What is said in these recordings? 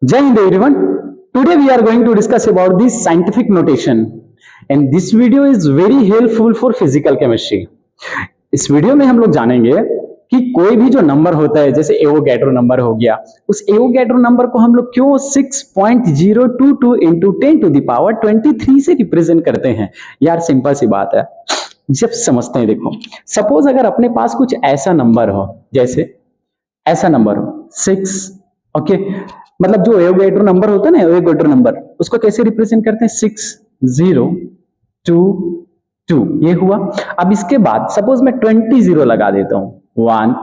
Jai Hind everyone. Today we are going to discuss about the scientific notation and this video is very helpful for physical chemistry. इस video में हम लोग जानेंगे कि कोई भी जो नंबर होता है जैसे एवोगैड्रो नंबर हो गया, उस एवोगैड्रो नंबर को हम लोग क्यों 6.022 into 10 to the power 23 से रिप्रेजेंट करते हैं। यार सिंपल सी बात है, जब समझते हैं देखो, सपोज अगर अपने पास कुछ ऐसा नंबर हो, जैसे ऐसा नंबर हो 6, ओके, मतलब जो एवोगैड्रो नंबर होता है ना, एवोगैड्रो नंबर उसको कैसे रिप्रेजेंट करते हैं 6.022 ये हुआ। अब इसके बाद सपोज मैं 20 जीरो लगा देता हूं, 1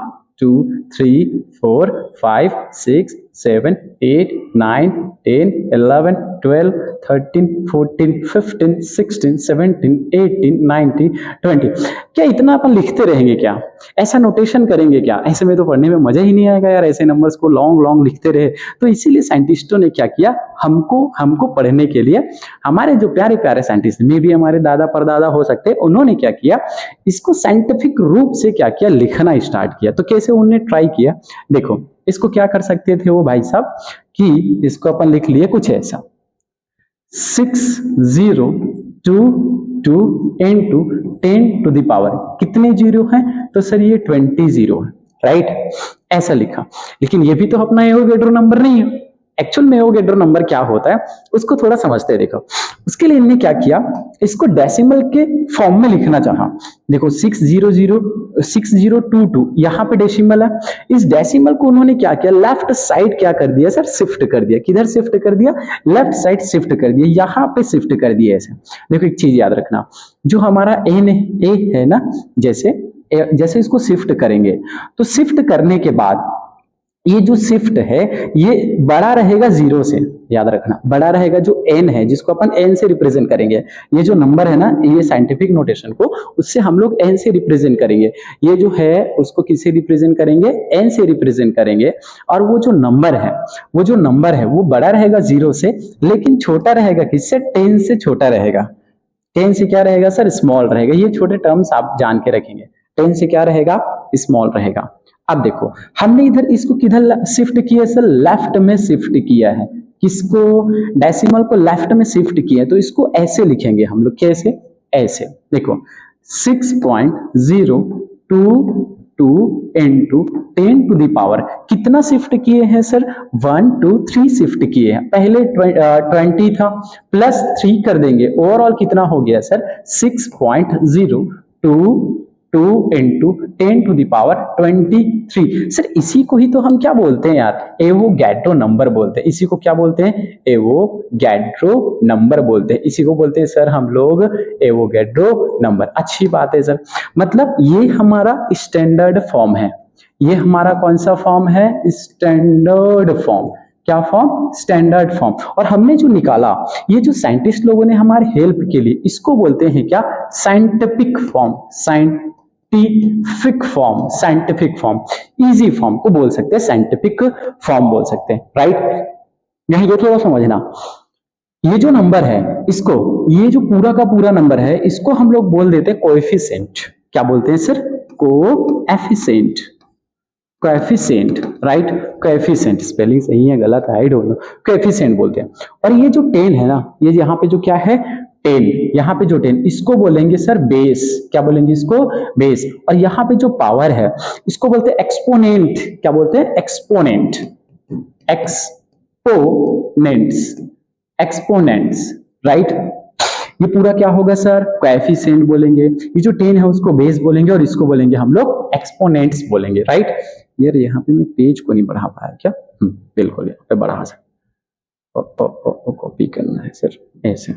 2 3 4 5 6 7 8 9 10 11 12 13 14 15 16 17 18 19 20। क्या इतना अपन लिखते रहेंगे क्या? ऐसा नोटेशन करेंगे क्या? ऐसे में तो पढ़ने में मजा ही नहीं आएगा यार, ऐसे नंबर्स को लॉन्ग लॉन्ग लिखते रहे। तो इसीलिए साइंटिस्टों ने क्या किया, हमको पढ़ने के लिए, हमारे जो प्यारे प्यारे साइंटिस्ट में भी हमारे दादा परदादा हो सकते हैं, उन्होंने क्या किया, इसको साइंटिफिक रूप से क्या किया, लिखना स्टार्ट किया। तो कैसे उन्होंने ट्राई किया, देखो इसको क्या कर सकते थे वो भाई साहब कि इसको अपन लिख लिए कुछ ऐसा 6.022 into 10 to the power, कितने जीरो हैं, तो सर ये 20 जीरो है, राइट, ऐसा लिखा। लेकिन ये भी तो अपना एवोगैड्रो नंबर नहीं है। एक्चुअल में एवोगैड्रो नंबर क्या होता है उसको थोड़ा समझते हैं। देखो उसके लिए इन्होंने क्या किया, इसको डेसिमल के फॉर्म में लिखना चाहा। देखो 6022 यहाँ पे डेसिमल है, इस डेसिमल को उन्होंने क्या किया, लेफ्ट साइड क्या कर दिया सर, शिफ्ट कर दिया। किधर शिफ्ट कर दिया, लेफ्ट साइड शिफ्ट कर दिया, यहाँ पे शिफ्ट कर दिया ऐसे। देखो एक चीज याद रखना, जो हमारा ए है ना, जैसे इसको शिफ्ट करेंगे तो शिफ्ट करने के बाद ये जो शिफ्ट है ये बड़ा रहेगा जीरो से, याद रखना बड़ा रहेगा। जो एन है जिसको अपन एन से रिप्रेजेंट करेंगे, ये जो नंबर है ना, ये साइंटिफिक नोटेशन को उससे हम लोग एन से रिप्रेजेंट करेंगे। ये जो है उसको किससे रिप्रेजेंट करेंगे, एन से रिप्रेजेंट करेंगे। और वो जो नंबर है वो बड़ा रहेगा जीरो से, लेकिन छोटा रहेगा किससे, 10 से छोटा रहेगा। 10 से क्या रहेगा सर, स्मॉल रहेगा। ये छोटे टर्म्स आप जान के रखेंगे, 10 से क्या रहेगा, स्मॉल रहेगा। अब देखो हमने इधर इसको किधर शिफ्ट किया सर, लेफ्ट में शिफ्ट किया है। किसको, डेसिमल को लेफ्ट में शिफ्ट किया है, तो इसको ऐसे लिखेंगे हम लोग, कैसे, ऐसे। देखो 6.022 into 10 to the power कितना शिफ्ट किए हैं सर, 1 2 3 शिफ्ट किए हैं। पहले 20 था, प्लस 3 कर देंगे, ओवरऑल कितना हो गया sir, 6.022 into 10 to the power 23। Sir इसी को ही तो हम क्या बोलते हैं यार, एवोगैड्रो नंबर बोलते हैं। इसी को क्या बोलते हैं, एवोगैड्रो नंबर बोलते हैं। इसी को बोलते हैं सर हम लोग एवोगैड्रो नंबर। अच्छी बात है सर, मतलब ये हमारा स्टैंडर्ड फॉर्म है। ये हमारा कौन सा फॉर्म है, स्टैंडर्ड फॉर्म। क्या फॉर्म, स्टैंडर्ड फॉर्म। और हमने जो निकाला, ये जो साइंटिस्ट लोगों ने हमारे हेल्प के लिए, इसको बोलते हैं क्या, scientific form. Scientific form, easy form को बोल सकते हैं, साइंटिफिक फॉर्म बोल सकते हैं, राइट। यहां ये थोड़ा समझना, ये जो नंबर है इसको, ये जो पूरा का पूरा नंबर है इसको हम लोग बोल देते हैं कोएफिशिएंट। क्या बोलते हैं sir, coefficient, right. Coefficient spelling सही है गलत है आई डोंट नो, कोएफिशिएंट बोलते हैं। और ये जो 10 है ना, ये यहाँ पे जो क्या है 10, यहाँ पे जो 10 इसको बोलेंगे सर बेस। क्या बोलेंगे इसको, बेस। और यहाँ पे जो पावर है इसको बोलते हैं एक्सपोनेंट। क्या बोलते हैं, एक्सपोनेंट, एक्सपोनेंट्स, राइट। ये पूरा क्या होगा सर, कोएफिशिएंट बोलेंगे। ये जो 10 है उसको बेस बोलेंगे और इसको बोलेंगे हम लोग एक्सपोनेंट्स बोलेंगे, राइट। यार यहाँ पे मैं पेज को नहीं बढ़ा पाया क्या, बिल्कुल यहाँ पे बढ़ा सकते, कॉपी करना है सर ऐसे।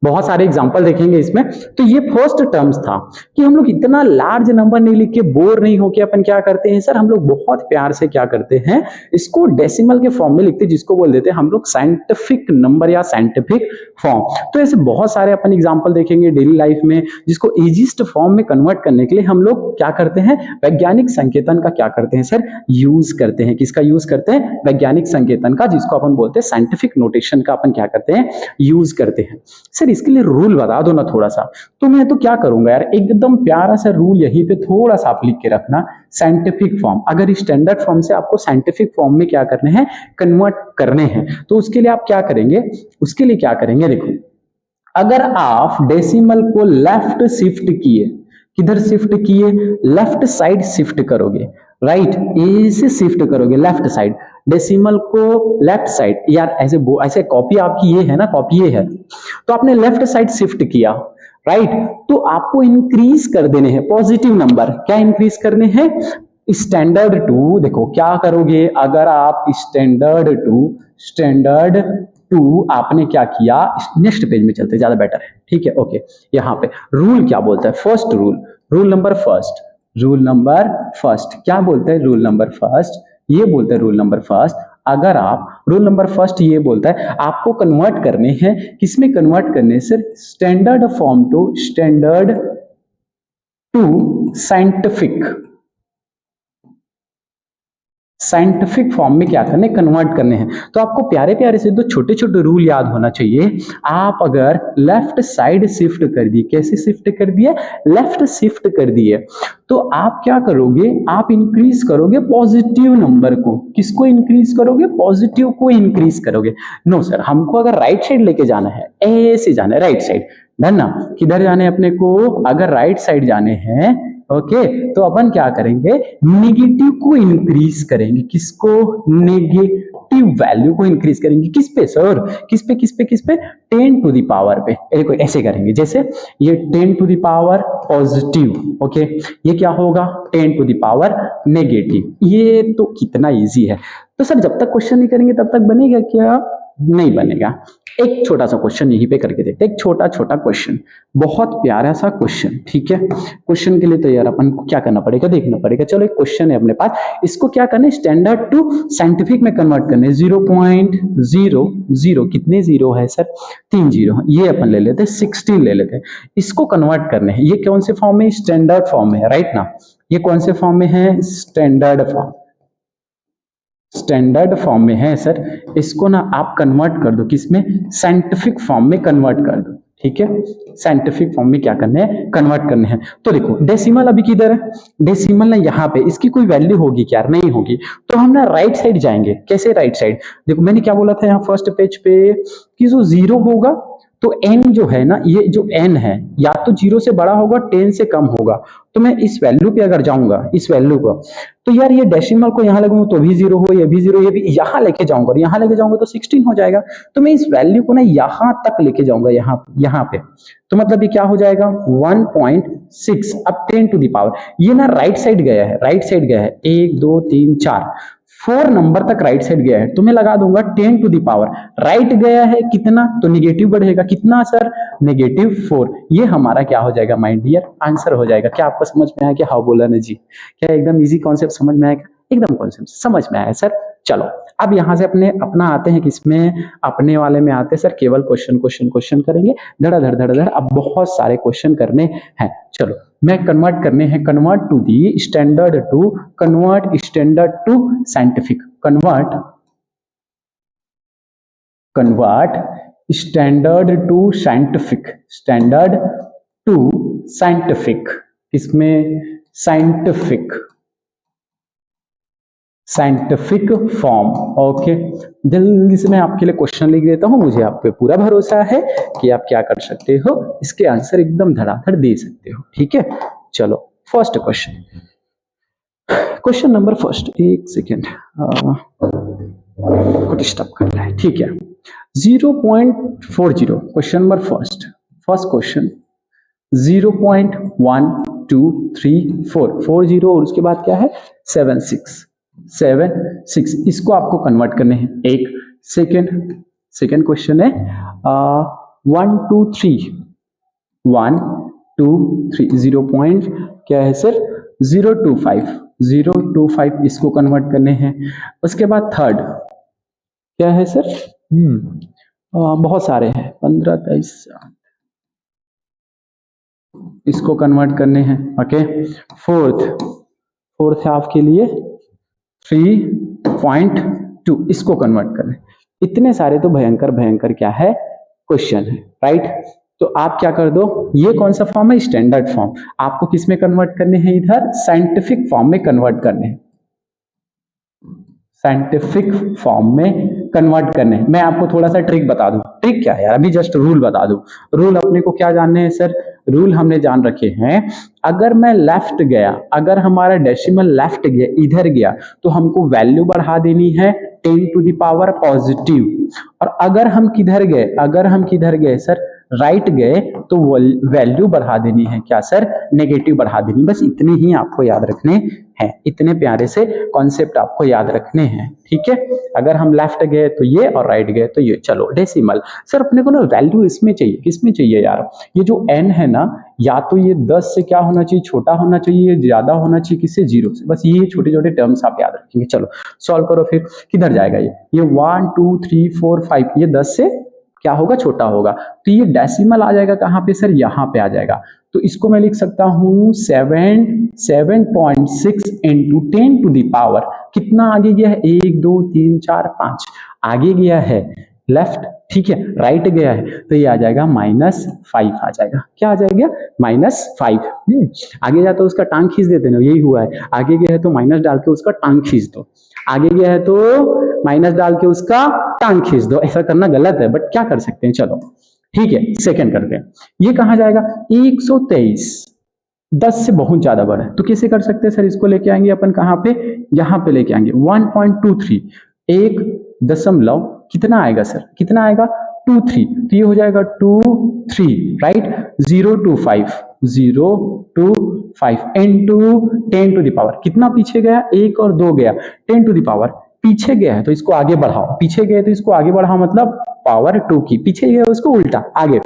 बहुत सारे एग्जांपल देखेंगे इसमें। तो ये फर्स्ट टर्म्स था कि हम लोग इतना लार्ज नंबर नहीं लिख के बोर नहीं होके अपन क्या करते हैं सर, हम लोग बहुत प्यार से क्या करते हैं, इसको डेसिमल के फॉर्म में लिखते हैं, जिसको बोल देते हैं हम लोग साइंटिफिक नंबर या साइंटिफिक फॉर्म। तो ऐसे बहुत सारे अपन एग्जांपल देखेंगे डेली लाइफ में, जिसको इजीएस्ट फॉर्म में कन्वर्ट करने के लिए हम लोग क्या करते हैं, वैज्ञानिक संकेतन का क्या करते हैं सर, यूज करते हैं। किसका यूज करते हैं, वैज्ञानिक संकेतन का, जिसको अपन बोलते हैं साइंटिफिक नोटेशन का अपन क्या करते हैं, यूज करते हैं। सर इसके लिए रूल बता दो ना थोड़ा सा। तो मैं तो क्या करूंगा यार, एकदम प्यारा सा रूल यहीं पे थोड़ा सा आप लिख के रखना, साइंटिफिक फॉर्म। अगर स्टैंडर्ड फॉर्म से आपको साइंटिफिक फॉर्म में क्या करने हैं, कन्वर्ट करने हैं, तो उसके लिए आप क्या करेंगे, उसके लिए क्या करेंगे, देखो अगर आप डेसिमल को लेफ्ट शिफ्ट किए, किधर शिफ्ट किए, लेफ्ट साइड शिफ्ट करोगे, राइट, ए से शिफ्ट करोगे लेफ्ट साइड, डेसिमल को लेफ्ट साइड, यार ऐसे ऐसे कॉपी आपकी ये है ना, कॉपी ये है, तो आपने लेफ्ट साइड शिफ्ट किया, राइट, तो आपको इंक्रीज कर देने हैं पॉजिटिव नंबर। क्या इंक्रीज करने हैं, स्टैंडर्ड टू, देखो क्या करोगे, अगर आप स्टैंडर्ड टू आपने क्या किया, नेक्स्ट पेज में चलते ज्यादा बेटर है, ठीक है, ओके। यहाँ पे रूल क्या बोलता है, first rule, rule number first क्या बोलते हैं, रूल नंबर फर्स्ट ये बोलते हैं, रूल नंबर फर्स्ट, अगर आप रूल नंबर फर्स्ट ये बोलता है आपको कन्वर्ट करने हैं, किसमें कन्वर्ट करने, sir standard form to scientific form में क्या करने, कन्वर्ट करने हैं। तो आपको प्यारे प्यारे से दो छोटे छोटे रूल याद होना चाहिए। आप अगर लेफ्ट साइड शिफ्ट कर दिए, कैसे शिफ्ट कर दिए, लेफ्ट शिफ्ट कर दिए, तो आप क्या करोगे, आप इंक्रीज करोगे पॉजिटिव नंबर को, किसको इंक्रीज करोगे, पॉजिटिव को इंक्रीज करोगे। नो सर, हमको अगर राइट साइड लेके जाना है, ऐसे जाना है राइट साइड, डन ना, किधर जाने अपने को, अगर राइट साइड जाने हैं, ओके, तो अपन क्या करेंगे, नेगेटिव को इंक्रीज करेंगे, किसको, नेगेटिव वैल्यू को इंक्रीज करेंगे, किस पे सर, किस पे 10 टू द पावर पे, देखो ऐसे करेंगे, जैसे ये 10 to the power positive, okay, ये क्या होगा 10 टू द पावर नेगेटिव। ये तो कितना इजी है। तो सर जब तक क्वेश्चन नहीं करेंगे तब तक बनेगा क्या, नहीं बनेगा। एक छोटा सा क्वेश्चन यहीं पे करके देखते, एक छोटा छोटा क्वेश्चन, बहुत प्यारा सा क्वेश्चन, ठीक है। क्वेश्चन के लिए तो यार अपन को क्या करना पड़ेगा, देखना पड़ेगा। चलो एक क्वेश्चन है अपने पास, इसको क्या करना है, स्टैंडर्ड टू साइंटिफिक में कन्वर्ट करना है। 0.00 कितने जीरो है सर, 3 जीरो, ये अपन ले लेते हैं 16 ले लेते हैं, इसको कन्वर्ट करने हैं। ये कौन से फॉर्म में, स्टैंडर्ड फॉर्म में है, राइट ना, ये कौन से फॉर्म में है, स्टैंडर्ड फॉर्म में है सर। इसको ना आप कन्वर्ट कर दो, किसमें, साइंटिफिक फॉर्म में कन्वर्ट कर दो, ठीक है। साइंटिफिक फॉर्म में क्या करने हैं, कन्वर्ट करने हैं। तो देखो डेसिमल अभी किधर है, डेसिमल ना यहाँ पे, इसकी कोई वैल्यू होगी क्या, नहीं होगी, तो हम ना राइट साइड जाएंगे। कैसे राइट साइड, देखो मैंने क्या बोला था यहाँ फर्स्ट पेज पे कि जो जीरो होगा तो n जो है ना, ये जो n है या तो 0 से बड़ा होगा 10 से कम होगा, तो मैं इस वैल्यू पे अगर जाऊंगा, इस वैल्यू को, तो यार ये डेसिमल को यहाँ लगूंगा तो भी 0 हो, ये भी 0, ये भी यहाँ लेके जाऊंगा, और यहाँ लेके जाऊंगा तो 16 हो जाएगा। तो मैं इस वैल्यू को ना यहाँ तक लेके जाऊंगा, यहाँ पे, तो मतलब ये क्या हो जाएगा 1.6, अब 10 टू द पावर, ये ना राइट साइड गया है, 1 2 3 4 4 नंबर तक राइट साइड गया है, तो मैं लगा दूंगा 10 टू द पावर, राइट गया है कितना, तो निगेटिव बढ़ेगा, कितना सर, -4। ये हमारा क्या हो जाएगा माय डियर, आंसर हो जाएगा। क्या आपको समझ में आया, क्या हाँ बोला ना जी, क्या एकदम इजी कॉन्सेप्ट समझ में आएगा, एकदम कॉन्सेप्ट समझ में आया सर। चलो अब यहां से अपना आते हैं किसमें, अपने वाले में आते हैं सर, केवल क्वेश्चन करेंगे, धड़ अब बहुत सारे क्वेश्चन करने हैं। चलो मैं कन्वर्ट करने हैं, convert standard to scientific, convert standard to scientific, इसमें साइंटिफिक फॉर्म, ओके। जल्दी से मैं आपके लिए क्वेश्चन लिख देता हूं, मुझे आप पे पूरा भरोसा है कि आप क्या कर सकते हो, इसके आंसर एकदम धड़ाधड़ दे सकते हो, ठीक है। चलो फर्स्ट क्वेश्चन नंबर फर्स्ट, एक सेकेंड को डिस्टर्ब कर रहा है, ठीक है। 0.40 क्वेश्चन नंबर फर्स्ट क्वेश्चन 0.1234 40 और उसके बाद क्या है 76, इसको आपको कन्वर्ट करने हैं। एक सेकेंड क्वेश्चन है 1 2 3 0 पॉइंट क्या है सर 025 इसको कन्वर्ट करने हैं। उसके बाद थर्ड क्या है सर, बहुत सारे हैं 15 23 इसको कन्वर्ट करने हैं, ओके। फोर्थ है आपके लिए 3.2 इसको कन्वर्ट करने। इतने सारे तो भयंकर क्या है क्वेश्चन है, राइट। तो आप क्या कर दो, ये कौन सा फॉर्म है, स्टैंडर्ड फॉर्म। आपको किस में कन्वर्ट करने हैं, इधर साइंटिफिक फॉर्म में कन्वर्ट करने हैं, साइंटिफिक फॉर्म में कन्वर्ट करने हैं। मैं आपको थोड़ा सा ट्रिक बता दूं, ट्रिक क्या है यार, अभी जस्ट रूल बता दूं। रूल अपने को क्या जानने हैं सर, रूल हमने जान रखे हैं, अगर मैं लेफ्ट गया, अगर हमारा डेसिमल लेफ्ट गया, इधर गया, तो हमको वैल्यू बढ़ा देनी है 10 टू द पावर पॉजिटिव। और अगर हम किधर गए, अगर हम किधर गए सर, राइट गए, तो वैल्यू बढ़ा देनी है क्या सर, नेगेटिव बढ़ा देनी। बस इतने ही आपको याद रखने हैं, इतने प्यारे से कॉन्सेप्ट आपको याद रखने हैं, ठीक है। अगर हम लेफ्ट गए तो ये, और राइट गए तो ये। चलो डेसिमल, सर अपने को ना वैल्यू इसमें चाहिए, किसमें चाहिए यार, ये जो n है ना, या तो ये 10 से क्या होना चाहिए, छोटा होना चाहिए, ज्यादा होना चाहिए किससे, 0 से। बस ये छोटे छोटे टर्म्स आप याद रखेंगे। चलो सॉल्व करो फिर, किधर जाएगा ये 1 2 3 4 5, ये 10 से क्या होगा, छोटा होगा। तो ये डेसिमल आ जाएगा कहां पे सर, यहां पे आ जाएगा। तो इसको मैं लिख सकता हूं 7.6 इंटू 10 टू द पावर, कितना आगे गया है, 1 2 3 4 5 आगे गया है लेफ्ट, ठीक है। राइट गया है तो ये आ जाएगा -5 आ जाएगा। क्या आ जाएगा, -5। आगे जाता तो उसका टांग खींच देते ना, यही हुआ है। आगे गया है तो माइनस डाल के उसका टांग खींच दो, आगे गया है तो माइनस डाल के उसका टांग खींच दो। ऐसा करना गलत है, बट क्या कर सकते हैं, चलो ठीक है, सेकंड करते हैं। ये कहां जाएगा, 123 10 से बहुत ज्यादा बड़ा है, तो कैसे कर सकते हैं सर, इसको लेके आएंगे अपन कहां पे, यहां पे लेके आएंगे। 1.23 एक दशमलव कितना आएगा सर, कितना आएगा 23, तो ये हो जाएगा 23 right. 025 into 10 to the power, कितना पीछे गया, 1 और 2 गया, 10 टू द पावर पीछे गया है तो इसको आगे बढ़ाओ, पीछे गए तो इसको आगे बढ़ाओ, मतलब पावर 2 की, पीछे गया उसको उल्टा आगे।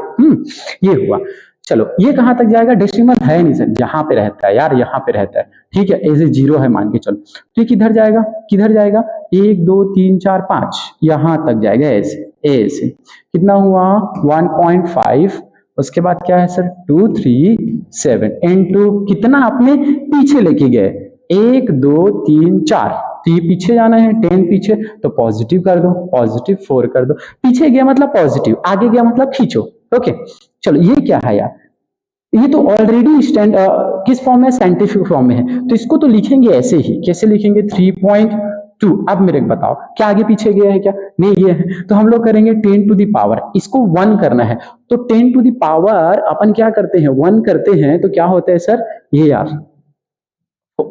ये हुआ। चलो ये कहां तक जाएगा, डेसिमल है नहीं सर, यहाँ पे रहता है यार, यहाँ पे रहता है, ठीक है, ऐसे 0 है मान के चलो। तो ये किधर जाएगा, किधर जाएगा, 1 2 3 4 5 यहां तक जाएगा, ऐसे ऐसे। कितना हुआ 1.5, उसके बाद क्या है सर 237 इनटू कितना आपने पीछे लेके गए, 1 2 3 4, तो ये पीछे जाना है 10 पीछे, तो पॉजिटिव कर दो, पॉजिटिव 4 कर दो। पीछे गया मतलब पॉजिटिव, आगे गया मतलब खींचो। ओके चलो ये क्या है यार, ये तो ऑलरेडी किस फॉर्म में, साइंटिफिक फॉर्म में है, तो इसको तो लिखेंगे ऐसे ही। कैसे लिखेंगे, 3.2। अब मेरे को बताओ क्या आगे पीछे गया है क्या, नहीं ये है, तो हम लोग करेंगे 10 टू द पावर, इसको 1 करना है, तो 10 टू द पावर अपन क्या करते हैं, 1 करते हैं, तो क्या होता है सर, ये यार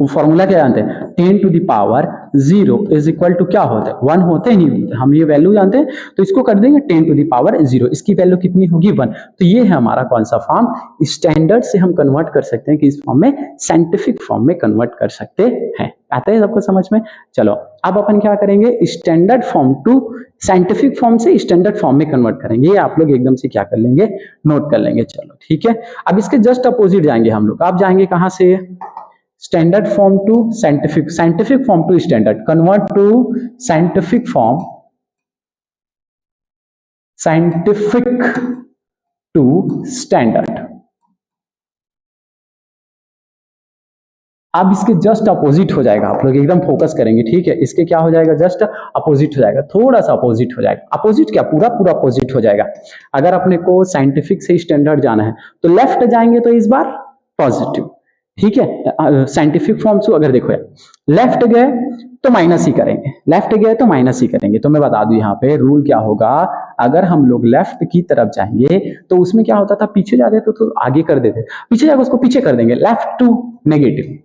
फॉर्मूला क्या जानते हैं, 10 to the power 0 is equal to क्या होता है, 1 होते ही नहीं होते, हम ये वैल्यू जानते हैं, तो इसको कर देंगे 10 टू द पावर 0, इसकी वैल्यू कितनी होगी 1। तो ये है हमारा कौन सा फॉर्म, स्टैंडर्ड से हम कन्वर्ट कर सकते हैं कि इस फॉर्म में साइंटिफिक फॉर्म में कन्वर्ट कर सकते हैं। आता है सबको समझ में। चलो अब अपन क्या करेंगे, standard form to scientific form से स्टैंडर्ड फॉर्म में कन्वर्ट करेंगे। ये आप लोग एकदम से क्या कर लेंगे, नोट कर लेंगे। चलो ठीक है, अब इसके जस्ट अपोजिट जाएंगे हम लोग। आप जाएंगे कहां से, standard form to scientific, scientific form to standard, convert to scientific form, scientific to standard. अब इसके जस्ट अपोजिट हो जाएगा, आप लोग एकदम फोकस करेंगे, ठीक है। इसके क्या हो जाएगा, जस्ट अपोजिट हो जाएगा, थोड़ा सा अपोजिट हो जाएगा, अपोजिट क्या पूरा पूरा अपोजिट हो जाएगा। अगर अपने को साइंटिफिक से स्टैंडर्ड जाना है तो लेफ्ट जाएंगे तो इस बार पॉजिटिव, ठीक है। साइंटिफिक फॉर्म से अगर देखो यार, लेफ्ट गए तो माइनस ही करेंगे, लेफ्ट गए तो माइनस ही करेंगे। तो मैं बता दूं यहाँ पे रूल क्या होगा, अगर हम लोग लेफ्ट की तरफ जाएंगे तो उसमें क्या होता था, पीछे जाते तो आगे कर देते, पीछे जाकर उसको पीछे कर देंगे, लेफ्ट टू नेगेटिव,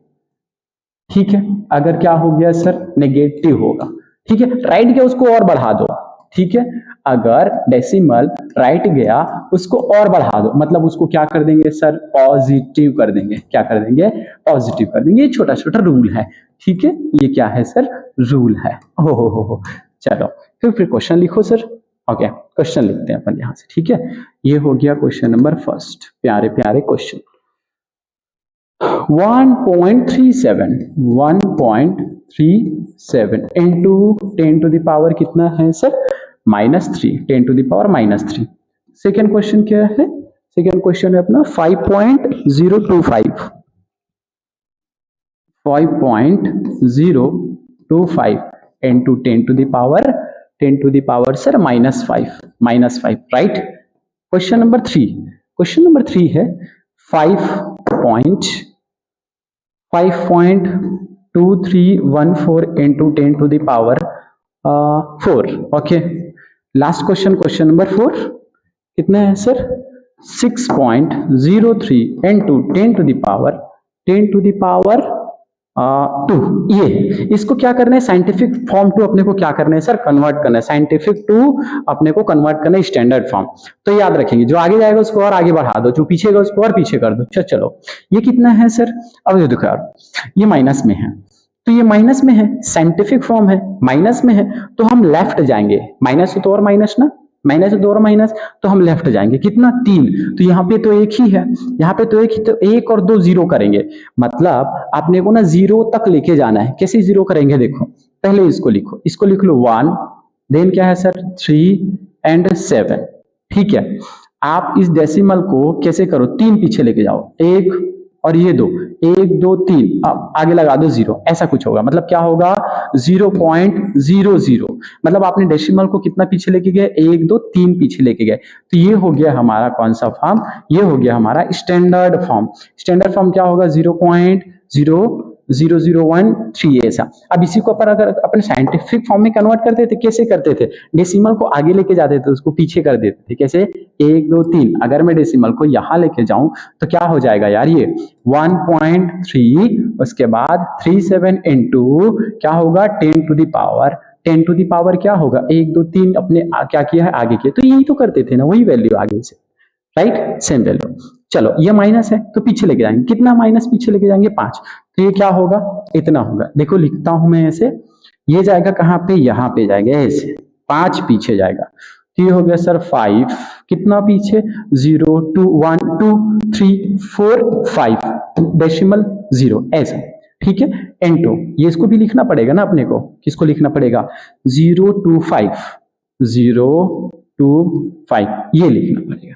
ठीक है। अगर क्या हो गया सर, नेगेटिव होगा, ठीक है। राइट गया उसको और बढ़ा दो, ठीक है। अगर डेसिमल राइट गया उसको और बढ़ा दो, मतलब उसको क्या कर देंगे सर, पॉजिटिव कर देंगे। क्या कर देंगे, पॉजिटिव कर देंगे। ये छोटा छोटा रूल है, ठीक है। ये क्या है सर, रूल है। हो चलो फिर क्वेश्चन लिखो सर। ओके क्वेश्चन लिखते हैं अपन यहां से, ठीक है। ये हो गया क्वेश्चन नंबर फर्स्ट, प्यारे प्यारे question. 1.37 into 10 to the power कितना है sir, -3, 10 to the power -3। Second question क्या है, सेकेंड क्वेश्चन है अपना 5.025 into 10 to the power sir -5 right. Question number 3, question number 3 है 5.2314 into 10 to the power 4. Okay, last question, question number 4 कितना है sir? 6.03 into 10 to the power 2। ये इसको क्या करना है? साइंटिफिक फॉर्म टू अपने को क्या करना है सर? कन्वर्ट करना है। साइंटिफिक टू अपने को कन्वर्ट करना है स्टैंडर्ड फॉर्म। तो याद रखेंगे, जो आगे जाएगा उसको और आगे बढ़ा दो, जो पीछे गया उसको और पीछे कर दो। चलो ये कितना है सर? अब ये देखो यार, ये माइनस में है, तो ये माइनस में है, साइंटिफिक फॉर्म है, माइनस में है, तो हम लेफ्ट जाएंगे। माइनस तो और माइनस ना, माइनस दो और माइनस, तो हम लेफ्ट जाएंगे। कितना? 3। तो यहाँ पे तो एक ही है, यहाँ पे तो एक ही, तो 1 और 2 0 करेंगे। मतलब आपने को ना 0 तक लेके जाना है। कैसे 0 करेंगे? देखो पहले इसको लिखो, इसको लिख लो 1, देन क्या है सर? 3 एंड 7। ठीक है, आप इस डेसिमल को कैसे करो? 3 पीछे लेके जाओ, 1 और ये 2, 1 2 3, अब आगे लगा दो 0, ऐसा कुछ होगा। मतलब क्या होगा? 0.00। मतलब आपने डेसिमल को कितना पीछे लेके गए? 1 2 3 पीछे लेके गए। तो ये हो गया हमारा कौन सा फॉर्म? ये हो गया हमारा स्टैंडर्ड फॉर्म। स्टैंडर्ड फॉर्म क्या होगा? 0.00013 ऐसा। अब इसी को अपन अगर अपने साइंटिफिक फॉर्म में कन्वर्ट करते थे, कैसे करते थे? डेसिमल को आगे लेके जाते थे, उसको पीछे कर देते थे। कैसे? 1 2 3। अगर मैं डेसिमल को यहां लेके जाऊं तो क्या हो जाएगा यार? ये 1.3, उसके बाद 37 इंटू क्या होगा? 10 to the power, 10 to the power क्या होगा? 1 2 3 अपने क्या किया है? आगे किया। तो यही तो करते थे ना, वही वैल्यू आगे से, राइट? Same value. चलो ये माइनस है तो पीछे लेके जाएंगे। कितना माइनस पीछे लेके जाएंगे? 5। तो ये क्या होगा? इतना होगा। देखो लिखता हूं मैं ऐसे, ये जाएगा कहां पे? यहां पे जाएगा ऐसे, 5 पीछे जाएगा। तो ये हो गया सर 5। कितना पीछे? 0 2 1 2 3 4 5 डेसिमल 0 ऐसा। ठीक है, एंटो ये इसको भी लिखना पड़ेगा ना अपने को। किसको लिखना पड़ेगा? 025 025 ये लिखना पड़ेगा।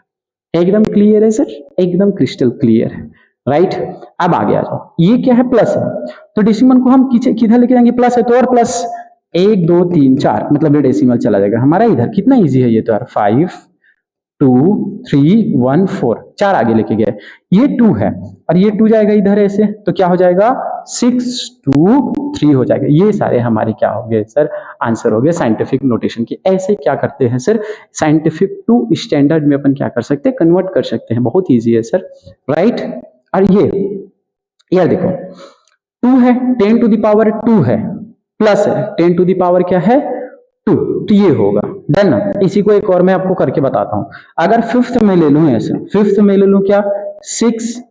एकदम क्लियर है सर? एकदम क्रिस्टल क्लियर है, राइट? अब आगे आ जाओ, ये क्या है? प्लस है, तो डेसिमल को हम किधर लेके जाएंगे? प्लस है तो और प्लस 1 2 3 4, मतलब ये डेसिमल चला जाएगा हमारा इधर। कितना इजी है ये तो यार, 5 2 3 1 4, 4 आगे लेके गए। ये 2 है और ये 2 जाएगा इधर ऐसे, तो क्या हो जाएगा? 6 2 3 हो जाएगा। ये सारे हमारे क्या हो गए सर? आंसर हो गए साइंटिफिक नोटेशन की। ऐसे क्या करते हैं सर? साइंटिफिक टू स्टैंडर्ड में अपन क्या कर सकते हैं? कन्वर्ट कर सकते हैं। बहुत ईजी है सर, राइट? और ये यार देखो, 2 है, 10 टू द पावर 2 है, प्लस है 10 टू द पावर क्या है? 2। तो ये होगा डन ना। इसी को एक और मैं आपको करके बताता हूं। अगर फिफ्थ में ले लूं ऐसे, फिफ्थ में ले लूं क्या? 6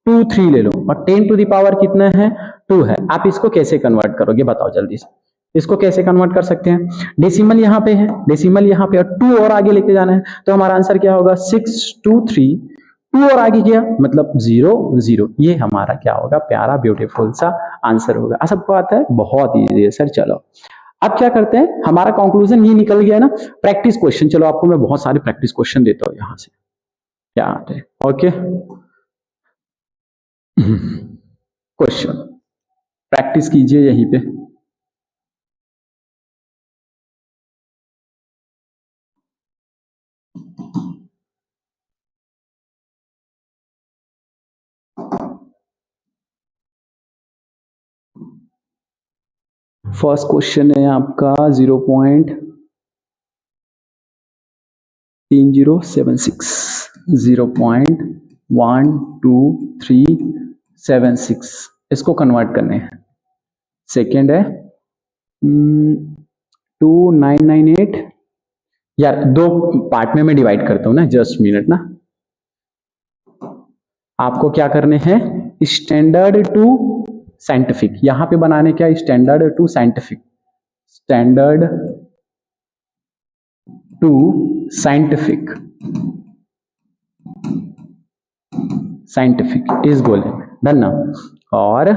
2 3 ले लो, और 10 टू द पावर कितना है? 2 है। आप इसको कैसे कन्वर्ट करोगे? बताओ जल्दी से। इसको कैसे कन्वर्ट कर सकते हैं? डेसिमल यहाँ पे है, डेसिमल यहाँ पे, और 2 और आगे लेके जाना है, तो हमारा आंसर क्या होगा? 6 2 3, 2 और आगे गया मतलब 0 0। ये हमारा क्या होगा? प्यारा ब्यूटीफुल सा आंसर होगा। सबको आता है? बहुत ईजी है सर। चलो अब क्या करते हैं, हमारा कंक्लूजन ये निकल गया ना। प्रैक्टिस क्वेश्चन, चलो आपको मैं बहुत सारे प्रैक्टिस क्वेश्चन देता हूँ यहां से। क्या आते हैं? ओके, क्वेश्चन प्रैक्टिस कीजिए यहीं पे। फर्स्ट क्वेश्चन है आपका 0.3076, 0.12376, इसको कन्वर्ट करने हैं। सेकेंड है 2998। यार दो पार्ट में मैं डिवाइड करता हूँ ना, जस्ट मिनट ना। आपको क्या करने हैं? स्टैंडर्ड टू साइंटिफिक, यहां पे बनाने क्या? Standard to scientific, standard to scientific, scientific इस गोले में डन ना। और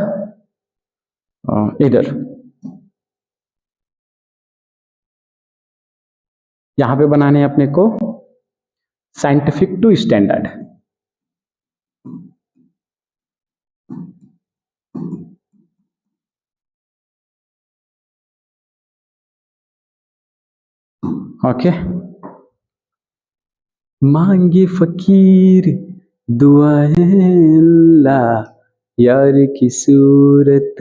इधर यहां पे बनाने हैं अपने को साइंटिफिक टू स्टैंडर्ड। ओके, मांगे फकीर दुआएं अल्लाह, यार की सूरत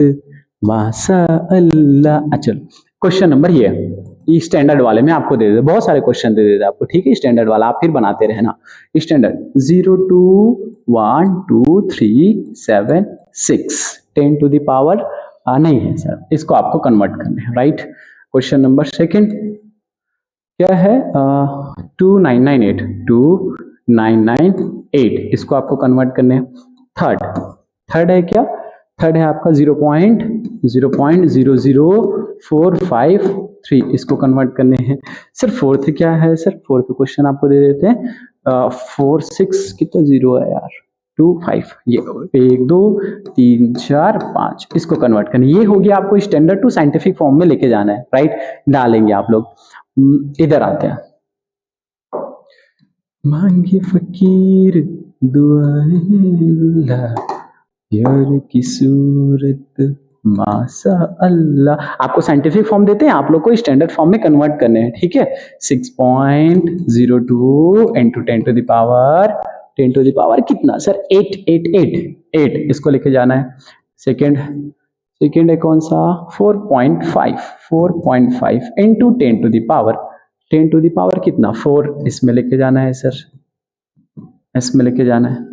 मासा अल्लाह। अच्छा क्वेश्चन नंबर ये स्टैंडर्ड वाले में आपको दे देते, बहुत सारे क्वेश्चन दे देते आपको, ठीक है। स्टैंडर्ड वाला आप फिर बनाते रहना। स्टैंडर्ड 0 2 1 2 3 7 6 10 टू द पावर नहीं है सर, इसको आपको कन्वर्ट करना है, राइट। क्वेश्चन नंबर सेकंड क्या है, 2998 इसको आपको कन्वर्ट करने हैं। थर्ड है क्या, थर्ड है आपका 0.0045 इसको कन्वर्ट करने हैं। सर फोर्थ क्या है, सर फोर्थ क्वेश्चन आपको दे देते हैं 4 6 कितना जीरो है यार, 2 5, ये 1 2 3 4 5 इसको कन्वर्ट करना। ये हो गया आपको स्टैंडर्ड टू साइंटिफिक फॉर्म में लेके जाना है, राइट। डालेंगे आप लोग, इधर आते हैं। मांगे फकीर दुआएं अल्लाह, यार की सूरत मासा अल्लाह। आपको साइंटिफिक फॉर्म देते हैं, आप लोग को स्टैंडर्ड फॉर्म में कन्वर्ट करने हैं, ठीक है। 6.02 into 10 to the power कितना सर, 8 इसको लेके जाना है। सेकेंड है कौन सा, 4.5 into 10 to the power कितना 4, इसमें लेके जाना है सर, इसमें लेके जाना है।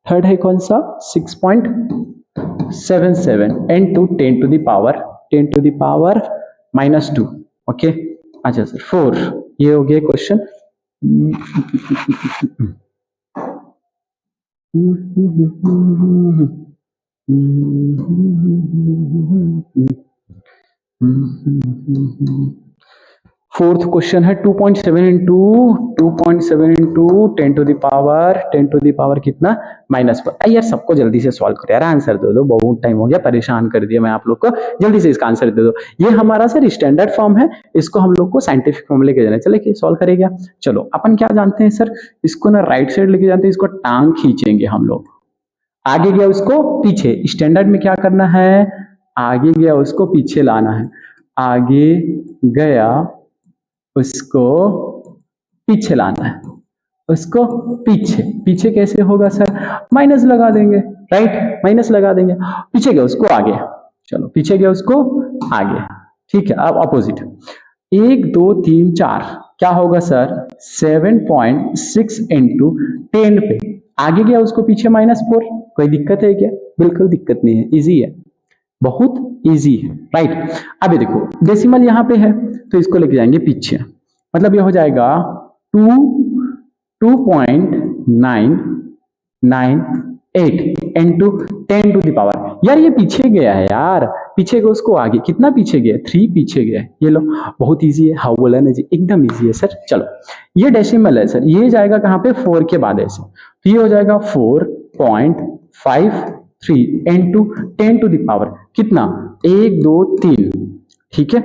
थर्ड है कौन सा, 6.77 into 10 to the power -2, okay. अच्छा सर 4, ये हो गया क्वेश्चन। फोर्थ क्वेश्चन है 2.7 into 10 to the power कितना -4। यार सबको जल्दी से सॉल्व करो यार, आंसर दे दो, बहुत टाइम हो गया, परेशान कर दिया मैं आप लोग को, जल्दी से इसका आंसर दे दो। ये हमारा सर स्टैंडर्ड फॉर्म है, इसको हम लोग को साइंटिफिक फॉर्म लेके जाना है। चलिए सॉल्व करेगा। चलो अपन क्या जानते हैं सर, इसको ना राइट साइड लेके जानते हैं, इसको टांग खींचेंगे हम लोग, आगे गया उसको पीछे। स्टैंडर्ड में क्या करना है, आगे गया उसको पीछे लाना है, आगे गया उसको पीछे लाना है, उसको पीछे कैसे होगा सर, माइनस लगा देंगे, राइट, माइनस लगा देंगे। पीछे गया उसको आगे, चलो पीछे गया उसको आगे, ठीक है। अब अपोजिट 1 2 3 4 क्या होगा सर, 7.6 into 10 पे आगे गया उसको पीछे -4। कोई दिक्कत है क्या, बिल्कुल दिक्कत नहीं है, इजी है, बहुत इजी है, राइट। अभी देखो डेसिमल यहाँ पे है तो इसको लेके जाएंगे पीछे, मतलब ये हो जाएगा 2.998 into 10 to the power। यार ये पीछे गया है यार, पीछे गया उसको आगे, कितना पीछे गया, 3 पीछे गया है। ये लो बहुत इजी है, हाउ बोला ना जी, एकदम इजी है सर। चलो ये डेसिमल है सर, ये जाएगा कहाँ पे, 4 के बाद ऐसे, तो ये हो जाएगा 4.53 into 10 to the power कितना, 1 2 3, ठीक है।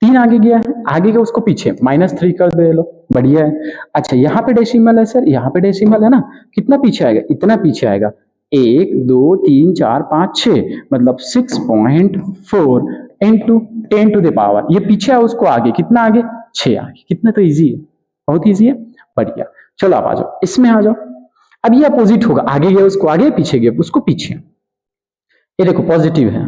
3 आगे गया है, आगे गया उसको पीछे -3 कर दे लो, बढ़िया है। अच्छा यहाँ पे डेसिमल है सर, यहाँ पे डेसिमल है ना, कितना पीछे आएगा, इतना पीछे आएगा, 1 2 3 4 5 6, मतलब 6.4 into 10 to the power, ये पीछे है उसको आगे, कितना आगे, 6 आगे, कितना तो इजी है, बहुत इजी है, बढ़िया। चलो आप आ जाओ, इसमें आ जाओ। अब ये अपोजिट होगा, आगे गया उसको आगे, पीछे गया उसको पीछे। ये देखो पॉजिटिव है,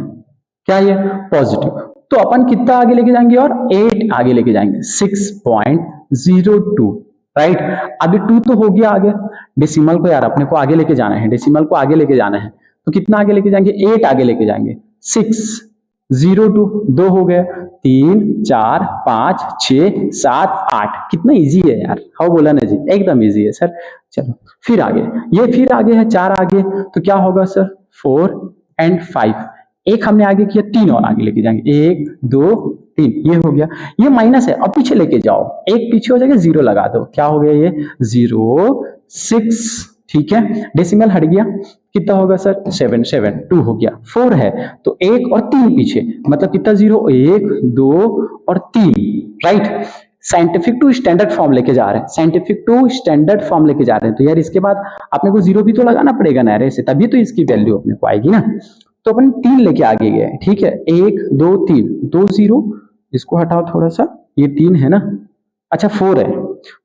क्या ये पॉजिटिव, तो अपन कितना आगे लेके जाएंगे, और 8 आगे लेके जाएंगे, 6.02, राइट। अभी 2 तो हो गया आगे, डेसिमल को यार अपने को आगे लेके जाना है, डेसिमल को आगे लेके जाना है, तो कितना आगे लेके जाएंगे, 8 आगे लेके जाएंगे, 602, 2 हो गया, 3 4 5 6 7 8, कितना इजी है यार, हाउ बोला ना जी, एकदम इजी है सर। चलो फिर आगे, ये फिर आगे है 4 आगे, तो क्या होगा सर, 4 and 5, एक हमने आगे किया, 3 और आगे लेके जाएंगे, 1 2 3, ये हो गया। ये माइनस है, अब पीछे लेके जाओ, एक पीछे हो जाएगा, 0 लगा दो, क्या हो गया ये 0 6, ठीक है। डेसिमल हट गया, कितना होगा सर, 7 7 2 हो गया, 4 है तो 1 और 3 पीछे, मतलब कितना 0 1 2 और 3, right. Scientific to standard form लेके जा रहे हैं, साइंटिफिक टू स्टैंडर्ड फॉर्म लेके जा रहे हैं, तो यार इसके बाद अपने को 0 भी तो लगाना पड़ेगा ना ऐसे, तभी तो इसकी वैल्यू अपने को आएगी ना। तो अपन 3 लेके आगे गए, ठीक है, 1 2 3, 2 0, इसको हटाओ थोड़ा सा, ये 3 है ना, अच्छा 4 है,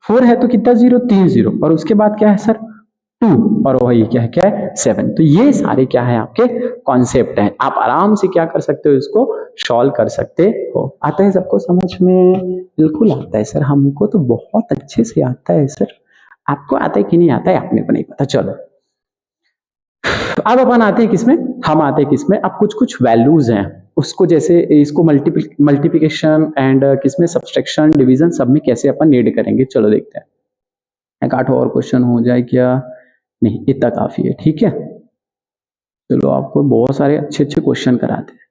4 है तो कितना जीरो, 3 जीरो, और उसके बाद क्या है सर 2, और वही क्या है 7। तो ये सारे क्या है आपके कॉन्सेप्ट हैं, आप आराम से क्या कर सकते हो, इसको सॉल्व कर सकते हो। आता है सबको समझ में? बिल्कुल आता है सर, हमको तो बहुत अच्छे से आता है सर। आपको आता है कि नहीं आता है अपने को नहीं पता। चलो अब अपन आते हैं किसमें, हम आते हैं किसमें, अब कुछ कुछ वैल्यूज हैं उसको, जैसे इसको मल्टीप्लिकेशन एंड किसमें सब्सट्रैक्शन डिवीजन सब में कैसे अपन नीड करेंगे। चलो देखते हैं, एक आठ और क्वेश्चन हो जाए क्या, नहीं इतना काफी है, ठीक है। चलो आपको बहुत सारे अच्छे अच्छे क्वेश्चन कराते हैं।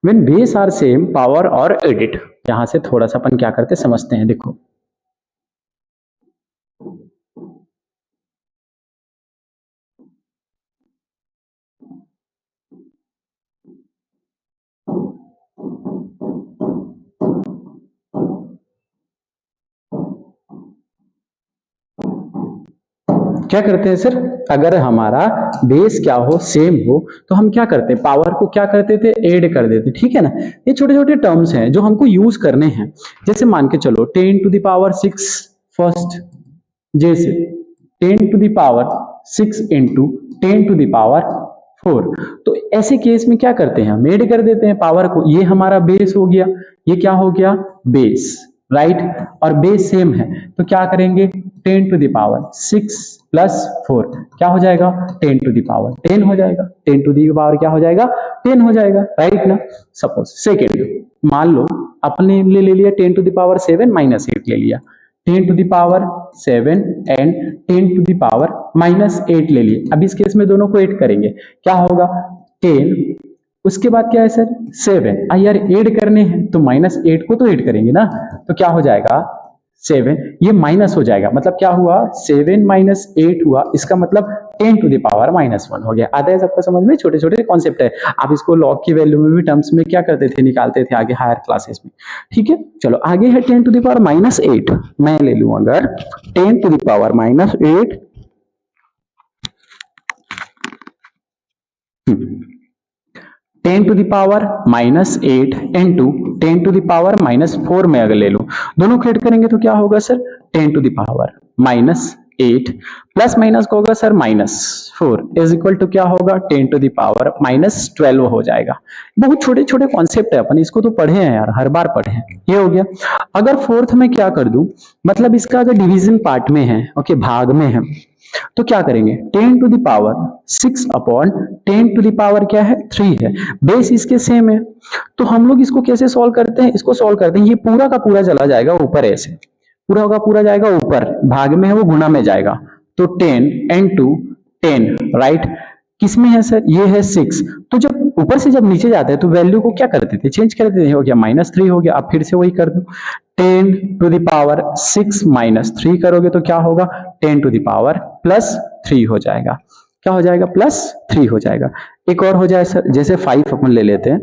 When base are same, power और एडिट, यहां से थोड़ा सा अपन क्या करते समझते हैं। देखो क्या करते हैं सर, अगर हमारा बेस क्या हो, सेम हो, तो हम क्या करते हैं, पावर को क्या करते थे, ऐड कर देते, ठीक है ना। ये छोटे छोटे टर्म्स हैं जो हमको यूज करने हैं। जैसे मान के चलो 10 टू द पावर 6 फर्स्ट, जैसे 10 to the power 6 into 10 to the power 4, तो ऐसे केस में क्या करते हैं, हम ऐड कर देते हैं पावर को। ये हमारा बेस हो गया, ये क्या हो गया बेस, राइट। और बेस सेम है तो क्या करेंगे, 10 टू द पावर 6 प्लस 4 क्या हो जाएगा, 10 टू द पावर 10 हो जाएगा। 10 टू द पावर क्या हो जाएगा, 10 हो जाएगा, राइट ना। सपोज सेकेंड, मान लो अपने ले लिया 10 टू द पावर 7 माइनस 8 ले लिया, 10 to the power 7 and 10 to the power minus 8 ले लिए। अब इस केस में दोनों को ऐड करेंगे, क्या होगा 10, उसके बाद क्या है सर 7, यार ऐड करने हैं तो माइनस 8 को तो ऐड करेंगे ना, तो क्या हो जाएगा 7, ये माइनस हो जाएगा, मतलब क्या हुआ 7 माइनस 8 हुआ, इसका मतलब 10 टू द पावर माइनस 1 हो गया। आता है सबको समझ में, छोटे छोटे कॉन्सेप्ट है, आप इसको लॉग की वैल्यू में भी टर्म्स में क्या करते थे, निकालते थे आगे हायर क्लासेस में, ठीक है। चलो आगे है 10 टू द पावर माइनस 8, मैं ले लूं अगर 10 to the power minus 8 10 to the power minus 8 into 10 to the power minus 4 में अगर ले लूं, दोनों को ऐड करेंगे तो क्या होगा sir 10 to the power minus 8 plus minus को होगा sir minus 4 is equal to क्या होगा 10 टू द पावर माइनस 12 हो जाएगा। बहुत छोटे छोटे कॉन्सेप्ट है, अपन इसको तो पढ़े हैं यार, हर बार पढ़े हैं। ये हो गया। अगर फोर्थ में क्या कर दूं, मतलब इसका अगर डिवीजन पार्ट में है, ओके भाग में है, तो क्या करेंगे 10 to the power 6 upon 10 to the power क्या है 3 है, बेस इसके सेम है। तो हम लोग इसको कैसे सॉल्व करते हैं, इसको सॉल्व करते हैं, ये पूरा का पूरा चला जाएगा ऊपर, ऐसे पूरा का पूरा जाएगा ऊपर, भाग में है वो गुणा में जाएगा, तो 10 इंटू 10, राइट। किसमें है सर, ये है 6, तो जब ऊपर से जब नीचे जाते हैं तो वैल्यू को क्या करते थे, चेंज कर देते थे, हो गया माइनस 3 हो गया। अब फिर से वही कर दो, 10 टू द पावर 6 माइनस 3 करोगे तो क्या होगा 10 टू द पावर प्लस 3 हो जाएगा। क्या हो जाएगा प्लस 3 हो जाएगा। एक और हो जाए सर, जैसे 5 अपन ले लेते हैं,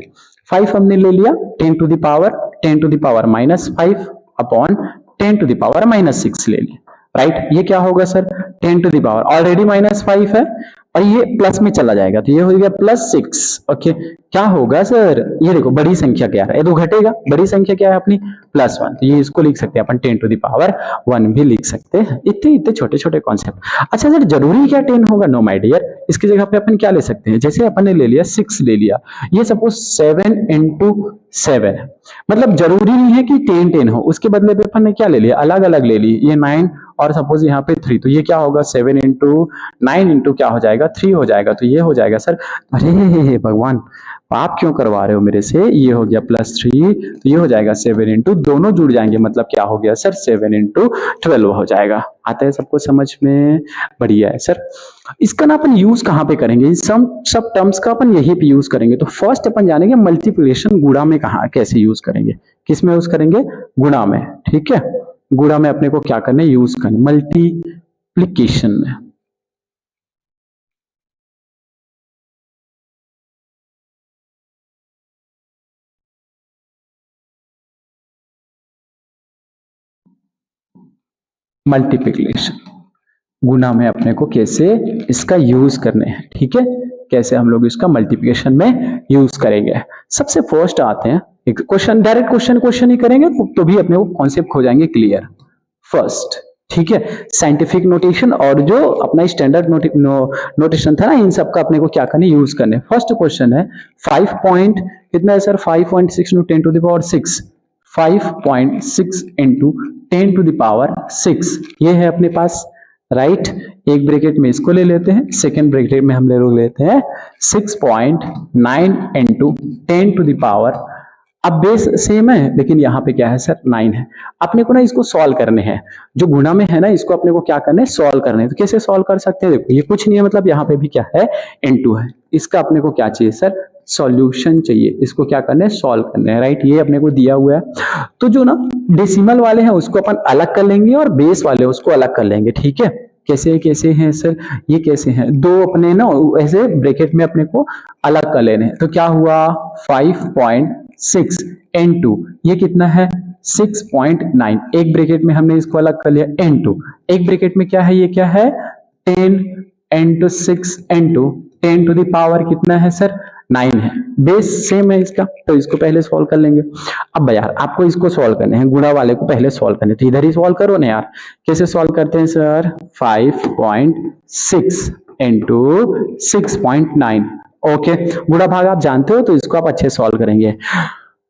5 हमने ले लिया 10 to the power minus 5 upon 10 to the power minus 6 ले लिया, राइट। ये क्या होगा sir 10 to the power already minus 5 है और ये प्लस में चला जाएगा, तो ये हो गया प्लस 6, ओके। क्या होगा सर, ये देखो बड़ी संख्या क्या है, ये तो घटेगा, बड़ी संख्या क्या है अपनी प्लस 1, तो ये इसको लिख सकते हैं अपन 10 टू द पावर 1 भी लिख सकते हैं। इतने इतने छोटे छोटे कॉन्सेप्ट। अच्छा सर जरूरी क्या 10 होगा, नो माय डियर, इसकी जगह पे अपन क्या ले सकते हैं, जैसे अपन ने ले लिया 6 ले लिया, ये सपोज 7 इंटू 7 है, मतलब जरूरी नहीं है कि 10 10 हो, उसके बदले पे अपन ने क्या ले लिया अलग अलग ले ली, ये 9 और सपोज यहाँ पे 3, तो ये क्या होगा 7 इंटू 9 इंटू क्या हो जाएगा 3 हो जाएगा, तो ये हो जाएगा सर। अरे भगवान आप क्यों करवा रहे हो मेरे से, ये हो गया +3, तो ये हो जाएगा 7 इंटू, दोनों जुड़ जाएंगे मतलब क्या हो गया सर 7 इंटू 12 हो जाएगा। आता है सबको समझ में, बढ़िया है सर। इसका ना अपन यूज कहाँ पे करेंगे, सब टर्म्स का अपन यही पे यूज करेंगे। तो फर्स्ट अपन जानेंगे मल्टीप्लिकेशन गुणा में कहाँ कैसे यूज करेंगे, किस में यूज करेंगे, गुणा में, ठीक है। गुणा में अपने को क्या करना है, यूज करना मल्टीप्लिकेशन में। मल्टीप्लिकेशन गुना में अपने को कैसे इसका यूज करने हैं, ठीक है, कैसे हम लोग इसका मल्टीप्लिकेशन में यूज करेंगे। सबसे फर्स्ट आते हैं एक क्वेश्चन, डायरेक्ट क्वेश्चन ही करेंगे तो भी अपने को कॉन्सेप्ट हो जाएंगे क्लियर। फर्स्ट, ठीक है, साइंटिफिक नोटेशन और जो अपना स्टैंडर्ड नोटेशन था ना, इन सब का अपने को क्या करने यूज करने। फर्स्ट क्वेश्चन है 5 पॉइंट कितना है sir 5.6 into 10 to the power 6, 5.6 into 10 to the power 6 ये है अपने पास, राइट। एक ब्रैकेट में इसको ले लेते हैं, सेकेंड ब्रैकेट में हम लोग लेते हैं 6.9 इंटू 10 टू द पावर, अब बेस सेम है लेकिन यहाँ पे क्या है सर 9 है। अपने को ना इसको सॉल्व करने हैं, जो गुणा में है ना इसको अपने को क्या करना है सॉल्व करने हैं। तो कैसे सॉल्व कर सकते हैं, देखो ये कुछ नहीं है, मतलब यहाँ पे भी क्या है n2 है, इसका अपने को क्या चाहिए सर सॉल्यूशन चाहिए, इसको क्या करना है सॉल्व करना है, राइट। ये अपने को दिया हुआ है, तो जो ना डेसिमल वाले हैं उसको अपन अलग कर लेंगे और बेस वाले उसको अलग कर लेंगे, ठीक है। कैसे हैं सर, ये कैसे हैं, दो अपने ना ऐसे ब्रैकेट में अपने को अलग कर लेने हैं। तो क्या हुआ 5.6 n2 ये कितना है 6.9, एक ब्रैकेट में हमने इसको अलग कर लिया n2, एक ब्रैकेट में क्या है ये क्या है 10 into 6 into 10 to the power कितना है सर 9 है, बेस सेम है इसका, तो इसको पहले सॉल्व कर लेंगे। अब यार आपको इसको सॉल्व करने हैं, गुणा वाले को पहले सॉल्व करने, तो इधर ही सॉल्व करो ना यार। कैसे सॉल्व करते हैं सर 5.6 इंटू 6.9, ओके। गुणा भाग आप जानते हो तो इसको आप अच्छे सॉल्व करेंगे।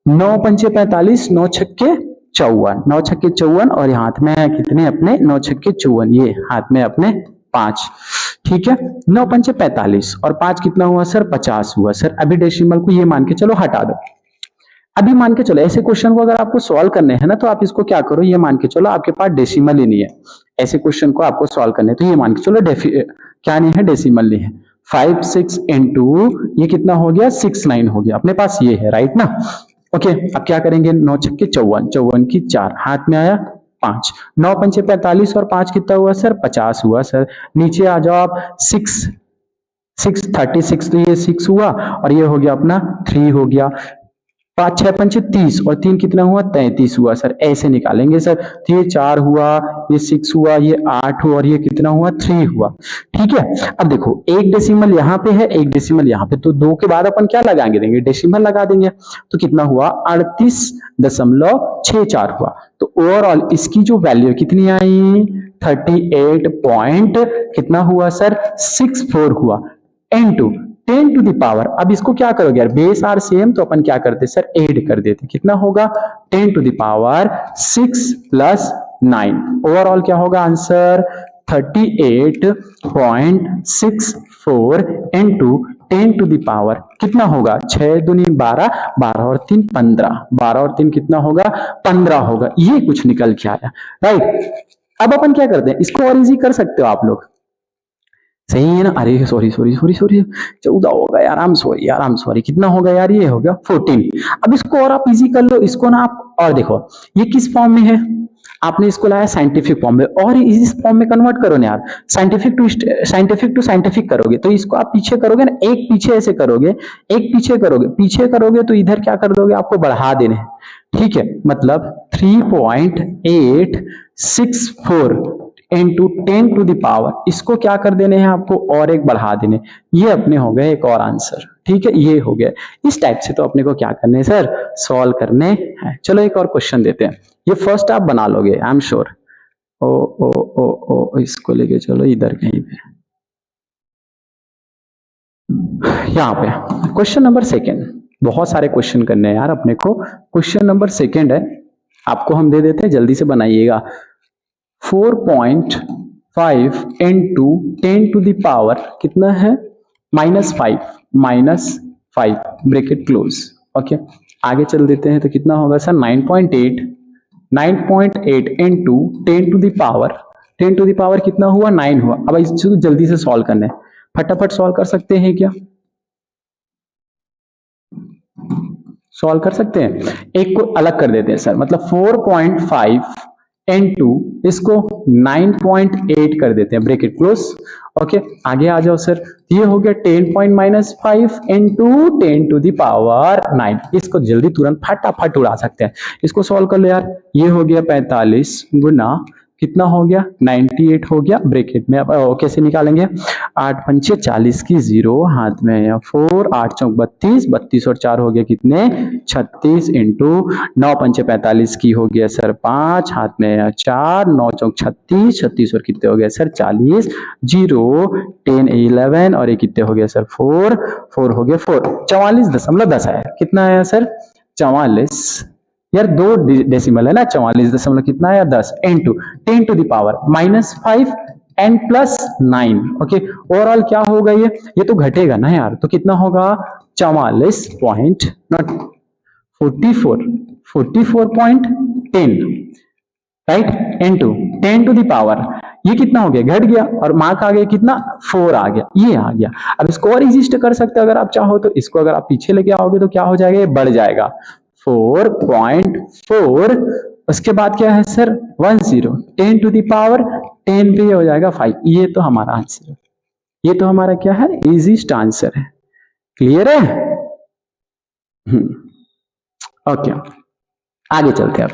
9 पंचे 45, 9 छक्के 54, 9 छक्के 54 और हाथ में कितने अपने 9 छक्के 54, ये हाथ में अपने 5, ठीक है। 9 पंचे 45 और 5 कितना हुआ सर 50 हुआ सर। अभी डेसिमल को ये मान के चलो हटा दो, अभी मान के चलो ऐसे क्वेश्चन को अगर आपको सॉल्व करने हैं ना तो आप इसको क्या करो, ये मान के चलो आपके पास डेसिमल ही नहीं है, ऐसे क्वेश्चन को आपको सॉल्व करने तो ये मान के चलो क्या नहीं है डेसिमल नहीं है। 5 6 इंटू ये कितना हो गया 6 9 हो गया, अपने पास ये है, राइट ना। ओके, अब क्या करेंगे 9 छक्के 54, 54 की 4, हाथ में आया 5, 9 पंचे 45 और 5 कितना हुआ सर 50 हुआ सर। नीचे आ जाओ आप 6 36, तो ये 6 हुआ और ये हो गया अपना 3 हो गया। 5 6 पंचे 30 और 3 कितना हुआ 33 हुआ सर, ऐसे निकालेंगे सर। तो ये 4 हुआ, ये 6 हुआ, ये 8 हुआ और ये कितना हुआ 3 हुआ, ठीक है। अब देखो एक डेसिमल यहाँ पे है, एक डेसिमल यहाँ पे, तो 2 के बाद अपन क्या लगाएंगे देंगे डेसिमल लगा देंगे, तो कितना हुआ 38.64 हुआ। तो ओवरऑल इसकी जो वैल्यू कितनी आई 38 पॉइंट कितना हुआ सर 64 हुआ इनटू 10 टू द पावर। अब इसको क्या करोगे यार, बेस आर सेम तो अपन क्या करते सर ऐड कर देते, कितना होगा 10 to the power 6 plus 9, overall क्या होगा answer 38.64 into 10 to the power कितना होगा 6 दूनी 12, 12 और 3 15, 12 और 3 कितना होगा 15 होगा, ये कुछ निकल के आया, राइट। अब अपन क्या करते हैं, इसको और इजी कर सकते हो आप लोग, सही है ना। अरे सॉरी 14 होगा यार, आई एम सॉरी कितना होगा यार, ये हो गया 14। अब इसको और आप इजी कर लो, इसको ना आप और देखो ये किस फॉर्म में है, आपने इसको लाया साइंटिफिक फॉर्म में और इस फॉर्म में कन्वर्ट करो ना यार, साइंटिफिक टू साइंटिफिक करोगे तो इसको आप पीछे करोगे ना, एक पीछे ऐसे करोगे, एक पीछे करोगे तो इधर क्या कर दोगे, आपको बढ़ा देने हैं, ठीक है। मतलब 3.864 इंटू 10 टू द पावर, इसको क्या कर देने हैं आपको और एक बढ़ा देने, ये अपने हो गए एक और आंसर, ठीक है। ये हो गया, इस टाइप से तो अपने को क्या करने हैं सर सॉल्व करने हैं। चलो एक और क्वेश्चन देते हैं, ये फर्स्ट आप बना लोगे आई एम श्योर। ओ इसको लेके चलो इधर कहीं पे, यहाँ पे क्वेश्चन नंबर सेकेंड, बहुत सारे क्वेश्चन करने हैं यार अपने को। क्वेश्चन नंबर सेकेंड है, आपको हम दे देते हैं, जल्दी से बनाइएगा। 4.5 इंटू 10 to the पावर कितना है, -5 ब्रेकेट क्लोज। ओके, आगे चल देते हैं तो कितना होगा sir, 9.8 into 10 to the power, 10 to the power कितना हुआ, 9 हुआ। अब इसको जल्दी से सॉल्व करना है, फटाफट सॉल्व कर सकते हैं क्या, सॉल्व कर सकते हैं। एक को अलग कर देते हैं सर, मतलब 4.5 इंटू इसको 9.8 कर देते हैं, ब्रेकेट क्लोज। ओके, आगे आ जाओ सर, ये हो गया 10.-5 इंटू 10 to the पावर 9। इसको जल्दी तुरंत फटाफट उड़ा सकते हैं, इसको सॉल्व कर लो यार। ये हो गया 45 गुना कितना हो गया, 98 हो गया ब्रेकेट में। अब कैसे निकालेंगे, 8 पंचे 40 की 0 हाथ में, 4 8 चौक 32, 32 और 4 हो गया कितने, 36 इंटू 9 पंचे 45 की हो गया सर 5, हाथ में 4, 9 चौक 36, 36 और कितने हो गया सर 40, 0 10 11 और ये कितने हो गया सर 4, 4 हो गया 4, 44.10 आया। कितना आया सर, 44 यार, दो डेसिमल है ना, 44 कितना आया 10 into 10 to the power -5 and +9। Okay, overall क्या होगा, ये तो घटेगा ना यार, तो कितना होगा 44 point not 44.10 right, into 10 to the power, ये कितना हो गया, घट गया, और मार्क आ गया कितना 4 आ गया, ये आ गया। अब इसको और एग्जिस्ट कर सकते हो अगर आप चाहो तो, इसको अगर आप पीछे लेके आओगे तो क्या हो जाएगा, ये बढ़ जाएगा 4.4, उसके बाद क्या है सर 10, 10 to the पावर 10 पे हो जाएगा 5। ये तो हमारा आंसर है, ये तो हमारा क्या है, इजीस्ट आंसर है। क्लियर है, ओके, आगे चलते हैं।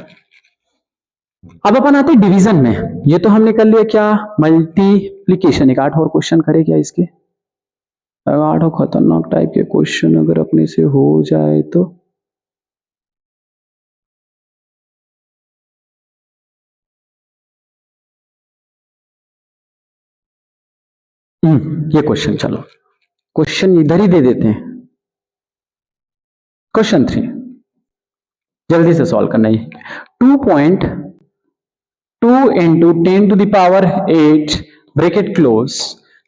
अब अपन आते हैं डिवीजन में, ये तो हमने कर लिया क्या, मल्टीप्लीकेशन। एक 8 और क्वेश्चन करे क्या इसके, 8 और खतरनाक टाइप के क्वेश्चन अगर अपने से हो जाए तो। ये क्वेश्चन, चलो क्वेश्चन इधर ही दे देते हैं। क्वेश्चन 3 जल्दी से सॉल्व करना है। 2.2 into 10 to the power 8 bracket close,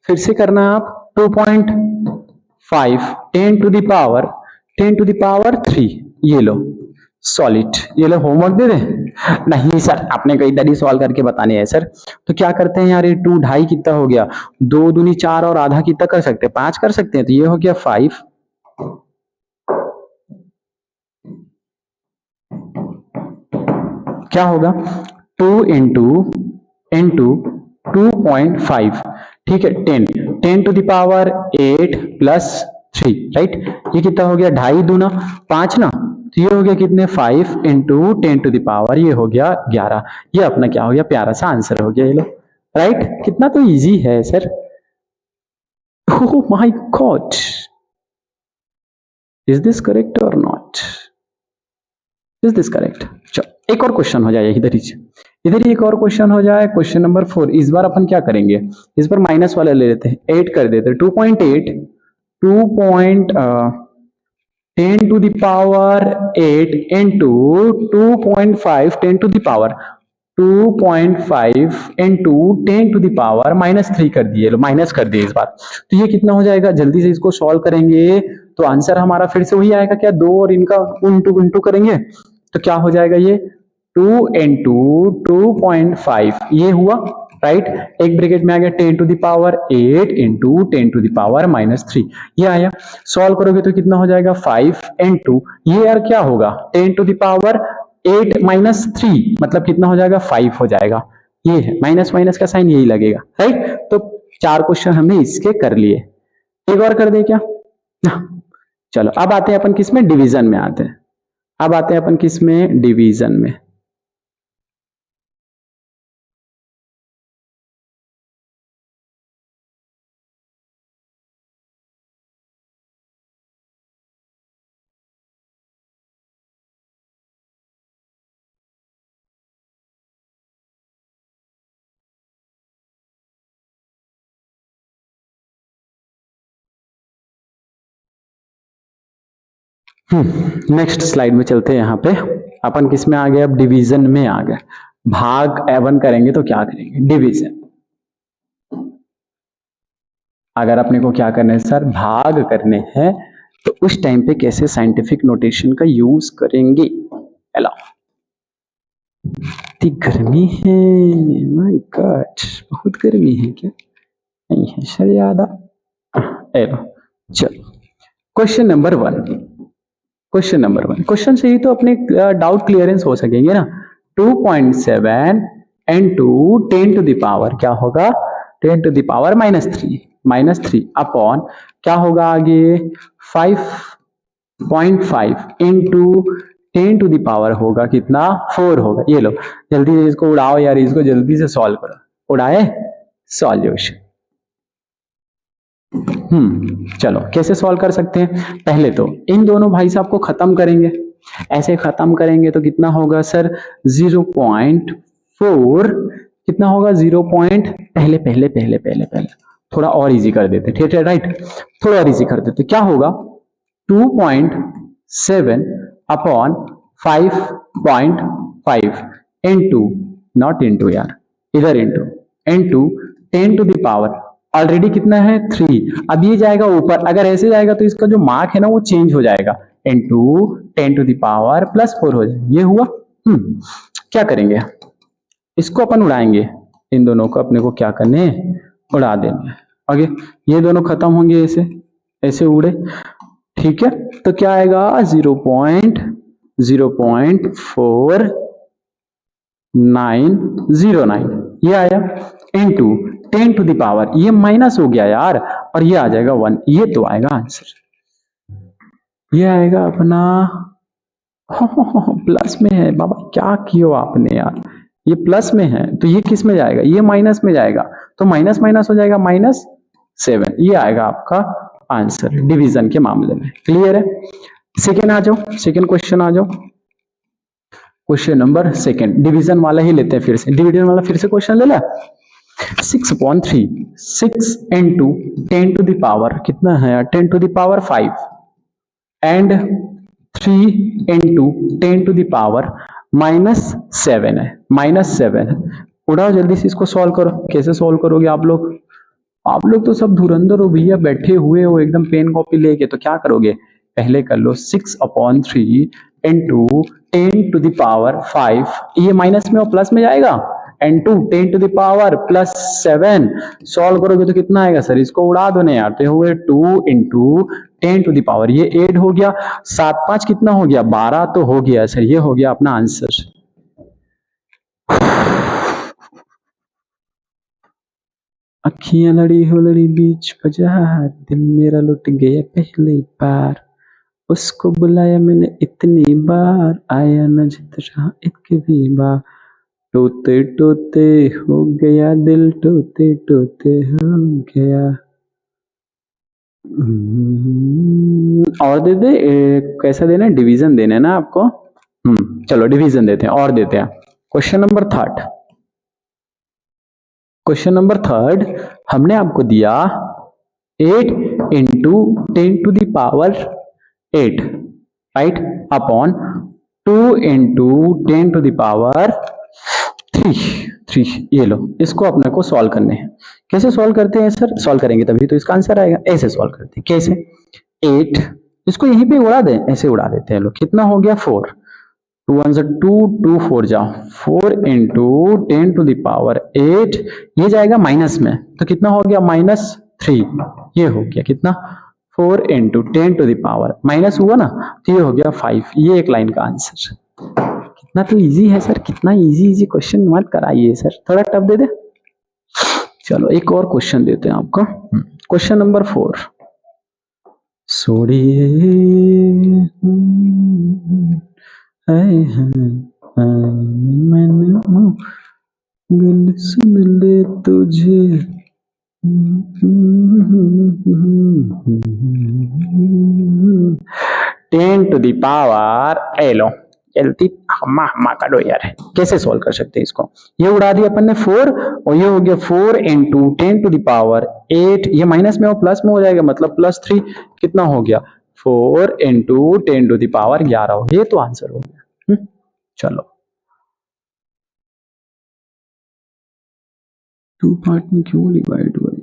फिर से करना है आप 2.5 10 to the पावर 3, ये लो सॉलिड, ये लो होमवर्क दे दें, नहीं सर आपने कई इधर ही सॉल्व करके बताने हैं सर। तो क्या करते हैं यार, ये 2 ढाई कितना हो गया, 2 दूनी 4 और आधा कितना कर सकते हैं, 5 कर सकते हैं, तो ये हो गया 5। क्या होगा 2 इंटू 2.5, ठीक है 10 to the पावर 8 +3 राइट, ये कितना हो गया, ढाई दूना 5 ना, तो ये हो गया कितने 5 इंटू 10 to the पावर, ये हो गया 11। ये अपना क्या हो गया, प्यारा सा आंसर हो गया, ये लो राइट। कितना तो इजी है sir, oh my God, is this correct और नॉट, इज दिस करेक्ट। चलो एक और क्वेश्चन हो जाए, इधर ही एक और क्वेश्चन हो जाए, क्वेश्चन नंबर 4। इस बार अपन क्या करेंगे, इस बार माइनस वाला ले लेते हैं, 8 कर देते हैं, 2.8 10 to the power 8 into 2.5 10 to the power 2.5 into 10 to the power -3 कर दिए, माइनस कर दिए इस बार। तो ये कितना हो जाएगा, जल्दी से इसको सॉल्व करेंगे तो आंसर हमारा फिर से वही आएगा क्या, 2 और इनका उल्टू करेंगे तो क्या हो जाएगा, ये 2 इंटू 2.5 ये हुआ राइट, एक ब्रैकेट में आ गया 10 to the power 8 into 10 to the power -3, ये आया। सॉल्व करोगे तो कितना हो जाएगा 5 इंटू ये यार क्या होगा 10 to the पावर 8 -3, मतलब कितना हो जाएगा 5 हो जाएगा, ये है माइनस माइनस का साइन यही लगेगा राइट। तो 4 क्वेश्चन हमने इसके कर लिए, एक और कर दे क्या, चलो अब आते हैं अपन किस में, डिवीजन में आते हैं। अब आते हैं अपन किस में, डिवीजन में। नेक्स्ट स्लाइड में चलते हैं, यहाँ पे अपन किस में आ गए, अब डिवीजन में आ गए। भाग एवन करेंगे तो क्या करेंगे, डिवीजन। अगर अपने को क्या करना है सर, भाग करने हैं, तो उस टाइम पे कैसे साइंटिफिक नोटेशन का यूज करेंगे। हेलो, इतनी गर्मी है, माय गॉड, बहुत गर्मी है क्या, नहीं है सर ज्यादा। हेलो, चलो क्वेश्चन नंबर 1। क्वेश्चन से ही तो अपने डाउट क्लियरेंस हो सकेंगे ना। 2.7 into 10 to the power क्या होगा, 10 to the power -3 अपॉन क्या होगा आगे 5.5 into 10 to the power होगा कितना, 4 होगा। ये लो जल्दी से इसको उड़ाओ यार, इसको जल्दी से सॉल्व करो। उड़ाए सॉल्यूशन। चलो कैसे सॉल्व कर सकते हैं, पहले तो इन दोनों भाई साहब को खत्म करेंगे। ऐसे खत्म करेंगे तो कितना होगा सर, 0.4 कितना होगा, 0. पहले पहले पहले पहले पहले थोड़ा और इजी कर देते, ठीक है राइट, थोड़ा और इजी कर देते, क्या होगा 2.7 अपॉन 5.5 इंटू, नॉट इंटू यार, इधर into 10 to the power, already कितना है 3, अब ये जाएगा ऊपर, अगर ऐसे जाएगा तो इसका जो मार्क है ना वो चेंज हो जाएगा, इंटू 10 टू द पावर +4 हो जाएगा। ये हुआ। क्या करेंगे, इसको अपन उड़ाएंगे, इन दोनों को अपने को क्या करने, उड़ा देंगे। आगे ये दोनों खत्म होंगे, ऐसे ऐसे उड़े, ठीक है, तो क्या आएगा 0.0909 ये आया, इंटू 10 टू द पावर, ये माइनस हो गया यार, और ये आ जाएगा 1, ये तो आएगा आंसर, ये आएगा अपना प्लस में है बाबा, क्या किया आपने यार, ये प्लस में है तो ये किस में जाएगा, ये माइनस में जाएगा, तो माइनस माइनस हो जाएगा -7, ये आएगा आपका आंसर डिवीजन के मामले में। क्लियर है। सेकेंड आ जाओ, सेकेंड क्वेश्चन आ जाओ, क्वेश्चन नंबर 2 डिवीजन वाला ही लेते हैं, फिर से डिवीजन वाला फिर से क्वेश्चन ले ला। 6/3 6 into 10 to the power कितना है, 10 to the power 5 and 3 into 10 to the power -7 है, -7 है। उड़ाओ जल्दी से इसको सॉल्व करो। कैसे सॉल्व करोगे आप लोग, आप लोग तो सब धुरंधर हो भैया, बैठे हुए हो एकदम पेन कॉपी लेके, तो क्या करोगे, पहले कर लो 6/3 इंटू 10 टू द पावर 5, ये माइनस में और प्लस में जाएगा, into 10 to the power +7, solve करोगे तो कितना आएगा सर, इसको उड़ा दो ना यार, तो हुए 2 इंटू 10 टू द पावर, ये 8 हो गया, 7 5 कितना हो गया, 12 तो हो गया सर, ये हो गया अपना आंसर। अखियां लड़ी हो लड़ी बीच बाजार, दिल मेरा लुट गया पहली बार, उसको बुलाया मैंने इतनी बार, आया न जितना एक भी बार, टोते टोते हो गया दिल, टोते टोते हो गया। और दे दे, कैसा देना है, डिवीजन देना है ना आपको। चलो डिवीजन देते हैं, और देते हैं। क्वेश्चन नंबर 3 क्वेश्चन नंबर 3 हमने आपको दिया 8 into 10 to the power 8 right upon 2 into 10 to the power 3। ये लो, इसको अपने को सॉल्व करने हैं। कैसे सॉल्व करते हैं सर, सॉल्व करेंगे तभी तो इसका आंसर आएगा। ऐसे सॉल्व करते हैं, कैसे 8, इसको यहीं पे उड़ा दें, ऐसे उड़ा देते हैं। लो कितना हो गया 4, 2 1 2 2 4 जाओ, 4 इंटू 10 टू द पावर 8, ये जाएगा माइनस में, तो कितना हो गया -3, ये हो गया कितना 4 into 10 to the power, minus हुआ ना, तो ये हो गया 5, ये एक लाइन का आंसर। कितना तो इजी है सर, कितना इजी क्वेश्चन मत कराइए सर, थोड़ा टफ दे दे। चलो एक और क्वेश्चन देते हैं आपको, क्वेश्चन नंबर 4। सोड़िए मैंने गल सुन ले तुझे, 10 टू द पावर, लो जल्दी हम्मा का डो यार। कैसे सॉल्व कर सकते हैं इसको, ये उड़ा दिया अपन ने 4, और ये हो गया 4 इंटू 10 टू द पावर 8, ये माइनस में और प्लस में हो जाएगा, मतलब +3, कितना हो गया 4 इंटू 10 टू द पावर 11, ये तो आंसर हो गया। चलो टू पार्ट में क्यों डिवाइड हुआ है?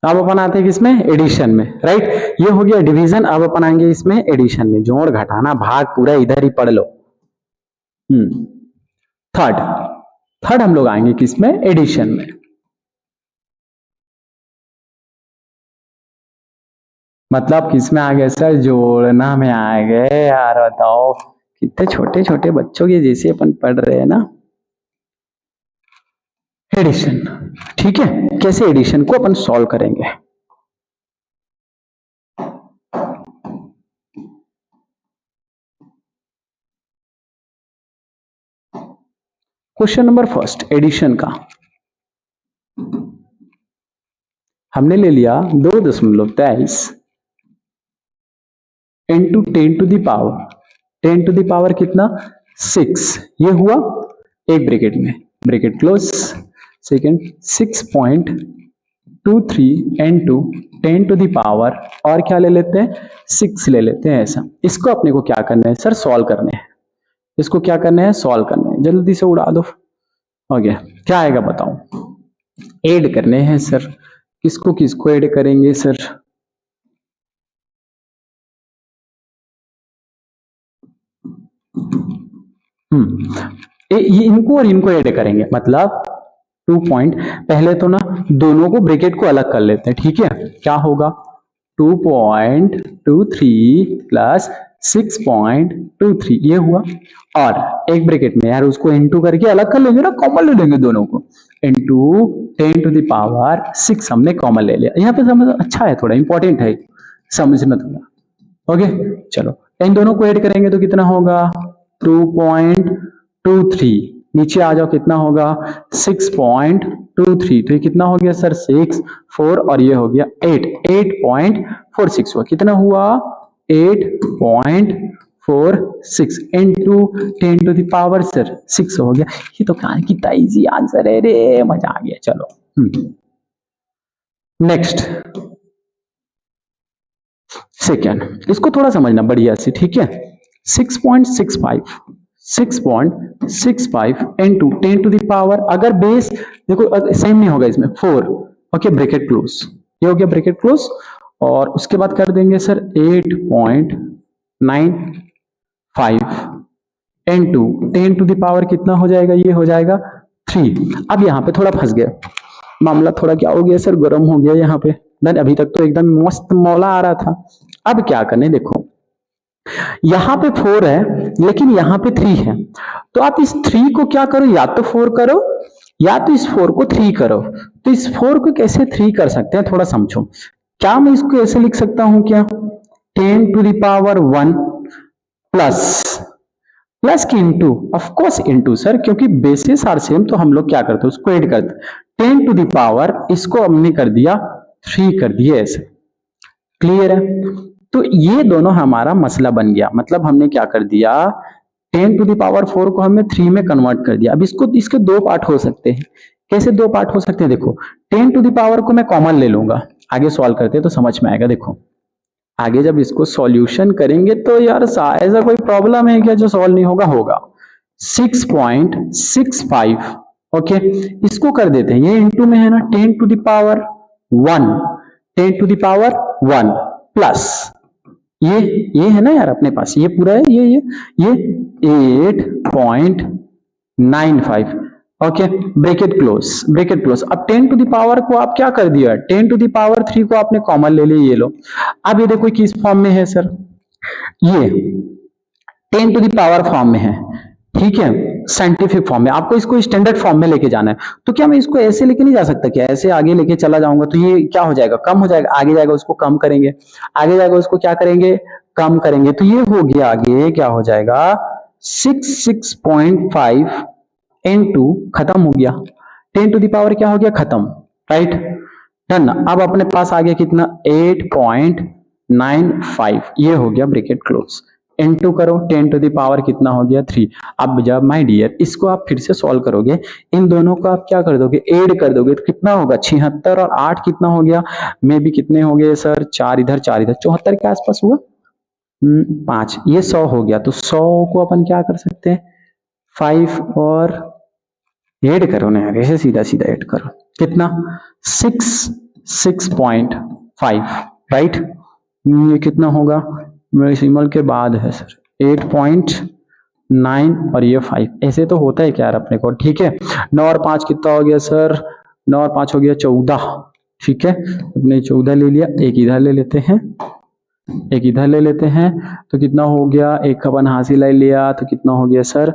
अब अपन आते हैं किसमें? एडिशन में, राइट। ये हो गया डिवीजन। अब अपन आएंगे इसमें एडिशन में, जोड़ घटाना भाग पूरा इधर ही पढ़ लो। थर्ड थर्ड हम लोग आएंगे किसमें? एडिशन में। मतलब किसमें आ गए सर? जोड़ना में आ गए यार। बताओ कितने छोटे छोटे बच्चों के जैसे अपन पढ़ रहे हैं ना। एडिशन, ठीक है। कैसे एडिशन को अपन सॉल्व करेंगे? क्वेश्चन नंबर फर्स्ट एडिशन का हमने ले लिया 2.23 into 10 to the power 10 to the power कितना? 6। ये हुआ एक ब्रैकेट में, bracket close, second 6.23 into 10 to the power और क्या ले लेते हैं? 6 ले लेते हैं। ऐसा इसको अपने को क्या करना है सर? सॉल्व करने हैं। इसको क्या करना है? सॉल्व करना है। जल्दी से उड़ा दो। हो गया। क्या आएगा बताओ? ऐड करने हैं सर। किसको किसको ऐड करेंगे सर? ये इनको और इनको ऐड करेंगे। मतलब 2 पॉइंट, पहले तो ना दोनों को ब्रैकेट को अलग कर लेते हैं, ठीक है। क्या होगा? 2.23 प्लस 6.23 ये हुआ। और एक ब्रैकेट में यार उसको इनटू करके अलग कर लेंगे ना, कॉमन ले लेंगे दोनों को। इनटू 10 टू द पावर 6 हमने कॉमन ले लिया। यहाँ पे समझ अच्छा है, थोड़ा इंपॉर्टेंट है समझना थोड़ा। ओके चलो, इन दोनों को ऐड करेंगे तो कितना होगा? 2.23। नीचे आ जाओ, कितना होगा? 6.23। तो ये कितना हो गया सर? 6 4 और ये हो गया 8 8.46 हुआ। कितना हुआ? 8.46 into 10 to the power sir 6 हो गया। ये तो कहाँ कितना इजी आंसर है रे, मजा आ गया। चलो नेक्स्ट सेकेंड, इसको थोड़ा समझना बढ़िया से, ठीक है। 6.65 इंटू 10 टू द पावर, अगर बेस देखो सेम नहीं होगा इसमें 4, ओके ब्रैकेट क्लोज, ये हो गया ब्रैकेट क्लोज। और उसके बाद कर देंगे sir 8.95 into 10 to the power कितना हो जाएगा? ये हो जाएगा 3। अब यहाँ पे थोड़ा फंस गया मामला, थोड़ा क्या हो गया सर? गर्म हो गया यहाँ पे। देन अभी तक तो एकदम मस्त मौला आ रहा था। अब क्या करने, देखो यहां पे 4 है लेकिन यहां पे 3 है, तो आप इस 3 को क्या करो? या तो 4 करो या तो इस 4 को 3 करो। तो इस 4 को कैसे 3 कर सकते हैं, थोड़ा समझो। क्या मैं इसको ऐसे लिख सकता हूं क्या? 10 to the power 1 plus plus की इंटू, ऑफकोर्स इंटू सर, क्योंकि बेसिस आर सेम तो हम लोग क्या करते हैं? उसको ऐड करते। 10 टू द पावर इसको हमने कर दिया 3 कर दिया ऐसे। क्लियर है? तो ये दोनों हमारा मसला बन गया। मतलब हमने क्या कर दिया? 10 टू द पावर 4 को हमने 3 में कन्वर्ट कर दिया। अब इसको इसके दो पार्ट हो सकते हैं। कैसे दो पार्ट हो सकते हैं? देखो 10 टू द पावर को मैं कॉमन ले लूंगा, आगे सॉल्व करते हैं तो समझ में आएगा। देखो आगे जब इसको सॉल्यूशन करेंगे तो यार ऐसा कोई प्रॉब्लम है क्या जो सॉल्व नहीं होगा? होगा। 6.65, ओके इसको कर देते हैं, ये इंटू में है ना 10 to the power 1, 10 to the power 1 plus ये है ना यार अपने पास, ये पूरा है, ये 8.95, ओके ब्रैकेट क्लोज। अब 10 टू द पावर को आप क्या कर दिया? 10 टू द पावर 3 को आपने कॉमन ले लिया, ये लो। अब ये देखो किस फॉर्म में है सर? ये 10 टू द पावर फॉर्म में है, ठीक है, साइंटिफिक फॉर्म में। आपको इसको स्टैंडर्ड फॉर्म में लेके जाना है। तो क्या मैं इसको ऐसे लेके नहीं जा सकता? क्या ऐसे आगे लेके चला जाऊंगा तो ये क्या हो जाएगा? कम हो जाएगा। आगे जाएगा उसको कम करेंगे, आगे जाएगा उसको क्या करेंगे? कम करेंगे। तो ये हो गया, आगे क्या हो जाएगा? 6.5 इंटू खत्म हो गया 10 टू द पावर क्या हो गया? खत्म, राइट। डन ना। अब अपने पास आ गया कितना 8.95, ये हो गया ब्रैकेट क्लोज। इनटू करो 10 टू द पावर कितना हो गया 3। अब जब माय डियर इसको आप फिर से सॉल्व करोगे, इन दोनों को आप क्या कर दोगे ऐड कर दोगे, तो कितना होगा 76 और 8 कितना हो गया, मे भी कितने हो गए सर 4 इधर 4 इधर 74 के आसपास हुआ। 5 ये 100 हो गया, तो 100 को अपन क्या कर सकते हैं 5 और ऐड करो ना यार, ऐसे सीधा सीधा ऐड करो कितना 6.5 राइट। ये कितना होगा डेसिमल के बाद है सर 8.9 और ये 5, ऐसे तो होता है क्या यार अपने को। ठीक है 9 और 5 कितना हो गया सर 9 और 5 हो गया 14। ठीक है अपने 14 ले लिया, एक इधर ले लेते हैं, एक इधर ले लेते हैं, तो कितना हो गया एक अपन हासिल ले लिया, तो कितना हो गया सर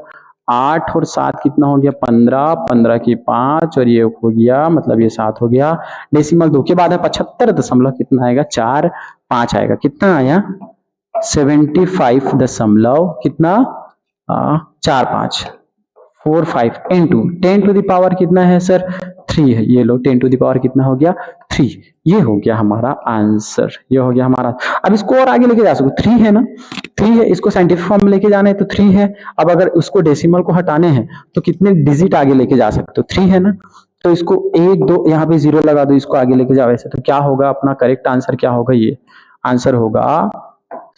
8 और 7 कितना हो गया 15, 15 की 5 और ये हो गया मतलब ये 7 हो गया। डेसिमल 2 के बाद है 75 दशमलव कितना आएगा 4 5 आएगा, कितना आया 75 दशमलव कितना 4 5 4 5 इंटू 10 टू द पावर कितना है सर 3 है, ये लो 10 टू द पावर कितना हो गया 3, ये हो गया हमारा आंसर, ये हो गया हमारा। अब इसको और आगे लेके जा सकते 3 है ना, 3 है, इसको साइंटिफिक फॉर्म में लेके जाना है तो 3 है। अब अगर उसको डेसिमल को हटाने हैं तो कितने डिजिट आगे लेके जा सकते हो 3 है ना, तो इसको 1 2 यहाँ पे 0 लगा दो, इसको आगे लेके जाओ ऐसे, तो क्या होगा अपना करेक्ट आंसर क्या होगा, ये आंसर होगा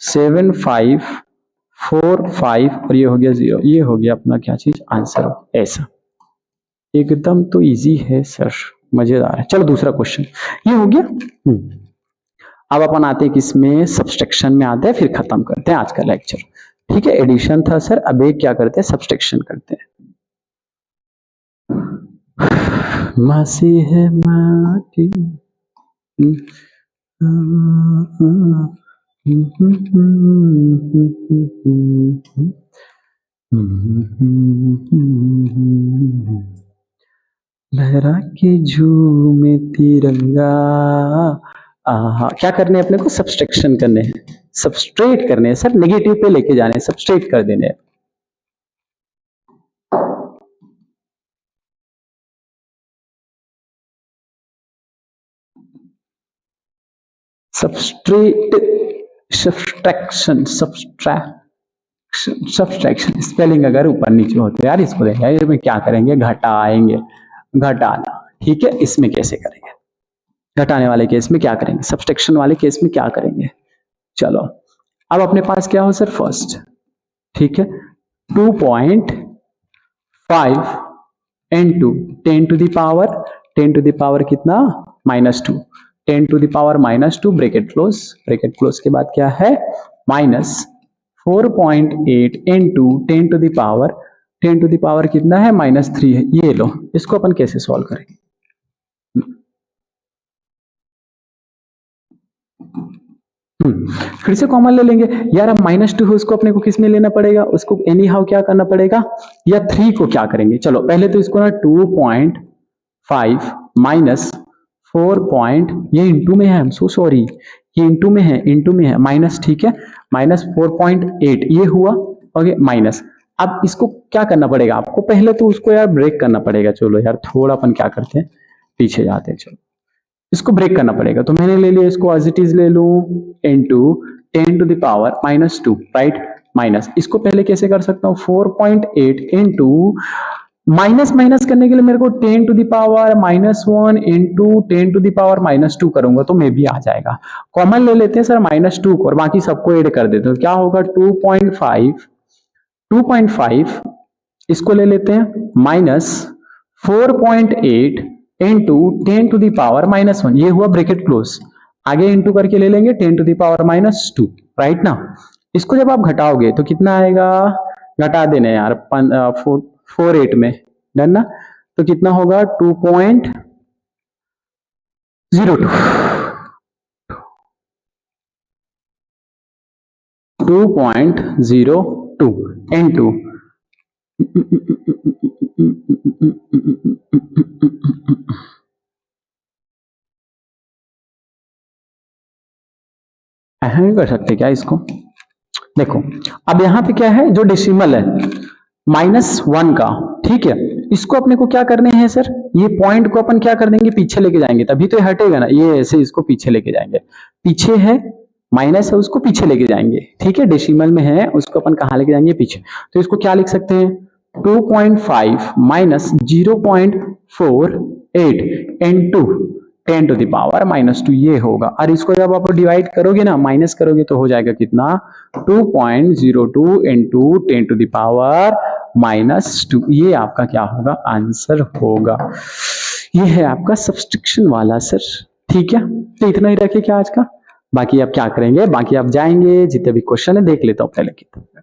7545 और ये हो गया 0, ये हो गया अपना क्या चीज आंसर ऐसा। एकदम तो इजी है सर, मजेदार है। चलो दूसरा क्वेश्चन ये हो गया। अब अपन आते हैं किसमें सब्सट्रैक्शन में आते हैं, फिर खत्म करते हैं आज का लेक्चर। ठीक है एडिशन था सर, अब एक क्या करते हैं सब्सट्रैक्शन करते हैं। मासी है माटी लहरा के झूमे तिरंगा। आहा क्या करने अपने को सब्सट्रैक्शन करने हैं, सब्सट्रेट करने हैं सर, नेगेटिव पे लेके जाने हैं, सब्सट्रेट कर देने हैं। सब्सट्रेट सब्सट्रैक्शन सब्सट्रैक्शन स्पेलिंग अगर ऊपर नीचे हो तो यार इसको देखा इसमें क्या करेंगे घटाएंगे, घटाना। ठीक है इसमें कैसे करेंगे, घटाने वाले केस में क्या करेंगे, सब्सट्रैक्शन वाले केस में क्या करेंगे। चलो अब अपने पास क्या हो सर फर्स्ट, ठीक है 2.5 इंटू 10 टू द पावर कितना -2, 10 to the power -2 bracket close के बाद क्या है minus 4.8 into 10 to the power कितना है -3 है। ये लो इसको अपन कैसे सॉल्व करेंगे, फिर से कॉमन ले लेंगे यार। अब -2 है उसको अपने को किस में लेना पड़ेगा, उसको एनी हाउ क्या करना पड़ेगा, या 3 को क्या करेंगे। चलो पहले तो इसको ना 2.5 माइनस 4 ये इंटू में है, आई एम सो सॉरी, ये इंटू में है माइनस, ठीक है -4.8 ये हुआ ओके माइनस। अब इसको क्या करना पड़ेगा आपको, पहले तो उसको यार ब्रेक करना पड़ेगा। चलो यार थोड़ा अपन क्या करते हैं पीछे जाते हैं, चलो इसको ब्रेक करना पड़ेगा। तो मैंने ले लिया इसको एज इट इज ले लूं into 10 to the power -2 right minus, इसको पहले कैसे कर सकता हूं 4.8 इंटू माइनस करने के लिए मेरे को 10 to the power -1 into 10 to the power -2 करूंगा तो मे भी आ जाएगा। कॉमन ले लेते हैं सर -2 को और बाकी सबको ऐड कर देते हैं, क्या होगा 2.5 इसको ले लेते हैं minus 4.8 into 10 to the power -1, ये हुआ ब्रैकेट क्लोज, आगे इंटू करके ले लेंगे 10 टू द पावर -2 राइट ना। इसको जब आप घटाओगे तो कितना आएगा, घटा देने यार 48 में डन ना, तो कितना होगा 2.02 इंटू ऐसा नहीं कर सकते क्या इसको, देखो अब यहां पे क्या है जो डेसिमल है -1 का, ठीक है इसको अपने को क्या करने हैं सर ये पॉइंट को अपन क्या कर देंगे, पीछे लेके जाएंगे, तभी तो ये हटेगा ना, ये ऐसे इसको पीछे लेके जाएंगे, पीछे है माइनस है उसको पीछे लेके जाएंगे, ठीक है, डेसिमल में है उसको अपन कहाँ लेके जाएंगे, पीछे। तो इसको क्या लिख सकते हैं, 2.5 minus 0.48 into 10 to the power -2 ये होगा। और इसको जब आप डिवाइड करोगे ना, माइनस करोगे तो हो जाएगा कितना, 2.02 इंटू 10 टू द पावर -2। ये आपका क्या होगा, आंसर होगा। ये है आपका सब्स्टिट्यूशन वाला सर, ठीक है। तो इतना ही रखे क्या आज का, बाकी आप क्या करेंगे, बाकी आप जाएंगे जितने भी क्वेश्चन है देख लेता हूं पहले कितना।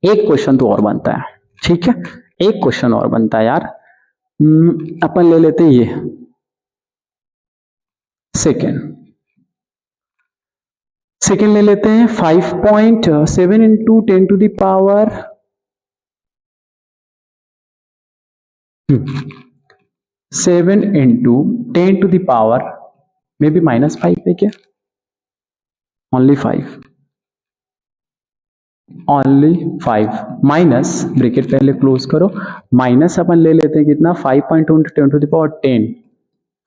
एक क्वेश्चन तो और बनता है, ठीक है, एक क्वेश्चन और बनता है यार। अपन ले लेते हैं ये सेकेंड ले लेते हैं, 5.7 into 10 to the power 7 into 10 to the power maybe -5 है क्या, ओनली 5 माइनस ब्रैकेट पहले क्लोज करो, माइनस अपन ले लेते हैं कितना, 5.2 into 10 to the power 10,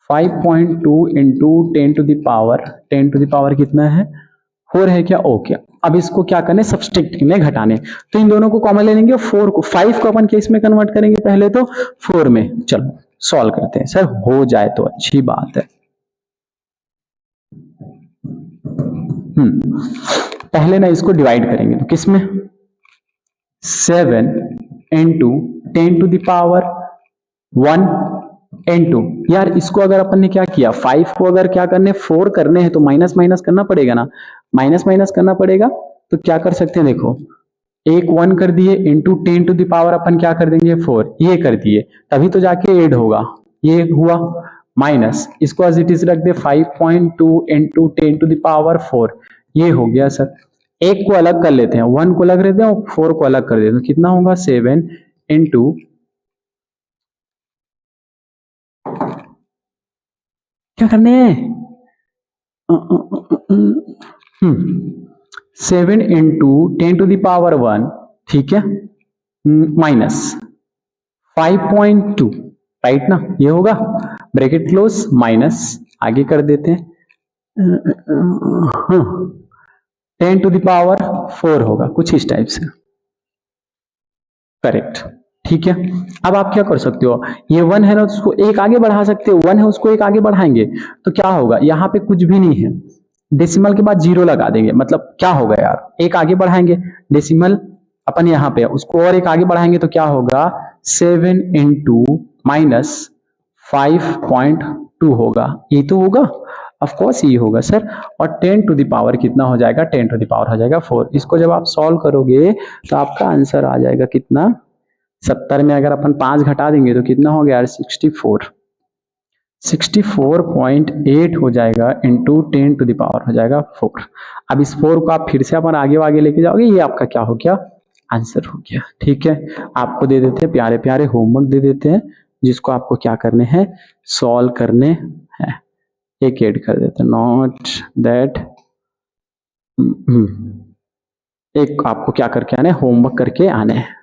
5.2 into 10 to the power 10 to the power कितना है, 4 है क्या, ओके। अब इसको क्या करने, सब्सट्रैक्ट करने, घटाने, तो इन दोनों को कॉमन ले लेंगे, 4 को 5 को अपन केस में कन्वर्ट करेंगे पहले तो 4 में। चलो सॉल्व करते हैं सर, हो जाए तो अच्छी बात है। पहले ना इसको डिवाइड करेंगे तो किसमें, 7 into 10 to the power 1 into, यार इसको अगर अपन ने क्या किया, 5 को अगर क्या करने, 4 करने हैं तो माइनस माइनस करना पड़ेगा ना, माइनस माइनस करना पड़ेगा। तो क्या कर सकते हैं, देखो एक 1 कर दिए इंटू 10 टू द पावर अपन क्या कर देंगे 4, ये कर दिए, तभी तो जाके ऐड होगा, ये हुआ माइनस, इसको एज इट इज रख दे 5.2 इंटू 10 टू द पावर 4, ये हो गया सर। एक को अलग कर लेते हैं, 1 को अलग रहते हैं और 4 को अलग कर देते हैं, कितना होगा 7 इंटू, क्या करने हैं, 7 इंटू 10 टू द पावर 1, ठीक है, माइनस 5.2, राइट ना, ये होगा, ब्रैकेट क्लोज, माइनस आगे कर देते हैं, 10 टू द पावर 4 होगा, कुछ इस टाइप से, करेक्ट, ठीक है। अब आप क्या कर सकते हो, ये 1 है ना, उसको एक आगे बढ़ा सकते हो, 1 है उसको एक आगे बढ़ाएंगे तो क्या होगा, यहाँ पे कुछ भी नहीं है, डेसिमल के बाद 0 लगा देंगे, मतलब क्या होगा यार, एक आगे बढ़ाएंगे, डेसिमल अपन यहाँ पे उसको और एक आगे बढ़ाएंगे तो क्या होगा, 7 इंटू माइनस 5.2 होगा, ये तो होगा, ऑफ कोर्स ये होगा सर। और 10 टू द पावर कितना हो जाएगा, 10 टू द पावर हो जाएगा 4। इसको जब आप सॉल्व करोगे तो आपका आंसर आ जाएगा कितना, 70 में अगर अपन 5 घटा देंगे तो कितना हो गया यार, 64.8 हो जाएगा इंटू 10 टू द पावर हो जाएगा 4। अब इस 4 को आप फिर से अपन आगे आगे लेके जाओगे, ये आपका क्या हो गया, आंसर हो गया, ठीक है। आपको दे देते हैं प्यारे प्यारे होमवर्क दे देते हैं, जिसको आपको क्या करने हैं, सॉल्व करने हैं। एक ऐड कर देते हैं, नॉट दैट, एक आपको क्या करके आने, होमवर्क करके आने हैं।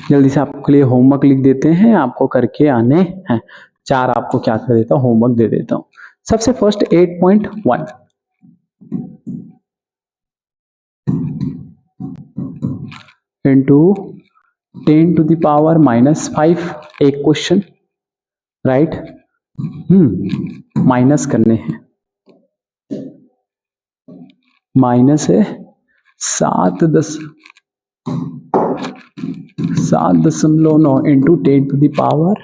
जल्दी से आपके लिए होमवर्क लिख देते हैं, आपको करके आने हैं। 4 आपको क्या कर देता हूँ, होमवर्क दे देता हूँ। सबसे first 8.1 into 10 to the power -5, एक क्वेश्चन, राइट, माइनस करने हैं, माइनस है 7.9 इंटू 10 टू द पावर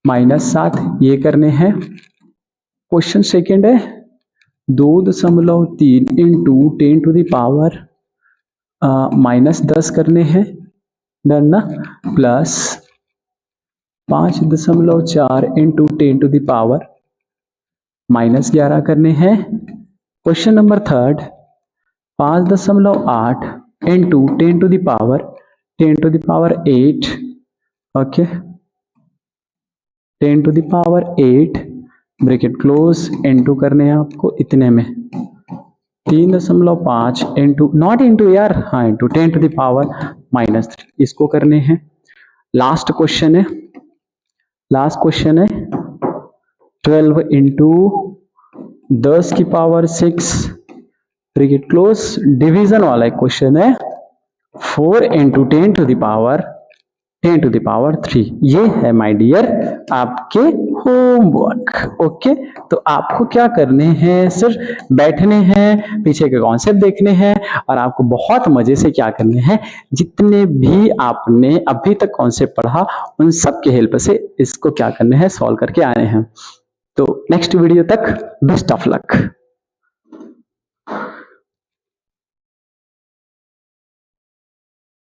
-7, ये करने हैं। क्वेश्चन सेकेंड है 2.3 इंटू 10 टू द पावर -10 करने हैं, डन ना, plus 5.4 into 10 to the power -11 करने हैं। Question number third, 5.8 into 10 to the power 8, okay, 10 to the power 8 bracket close, into करने हैं आपको इतने में 3.5 इंटू, नॉट इंटू यार, हाँ इंटू 10 टू द पावर -3, इसको करने हैं। लास्ट क्वेश्चन है 12 इंटू 10 की पावर 6 ब्रैकेट क्लोज, डिवीजन वाला क्वेश्चन है 4 इंटू 10 टू द पावर 3। ये है माय डियर आपके होमवर्क। ओके, तो आपको क्या करने हैं, सिर्फ बैठने हैं, पीछे के कॉन्सेप्ट देखने हैं और आपको बहुत मजे से क्या करने हैं, जितने भी आपने अभी तक कॉन्सेप्ट पढ़ा उन सब के हेल्प से इसको क्या करने हैं, सॉल्व करके आने हैं। तो नेक्स्ट वीडियो तक बेस्ट ऑफ लक।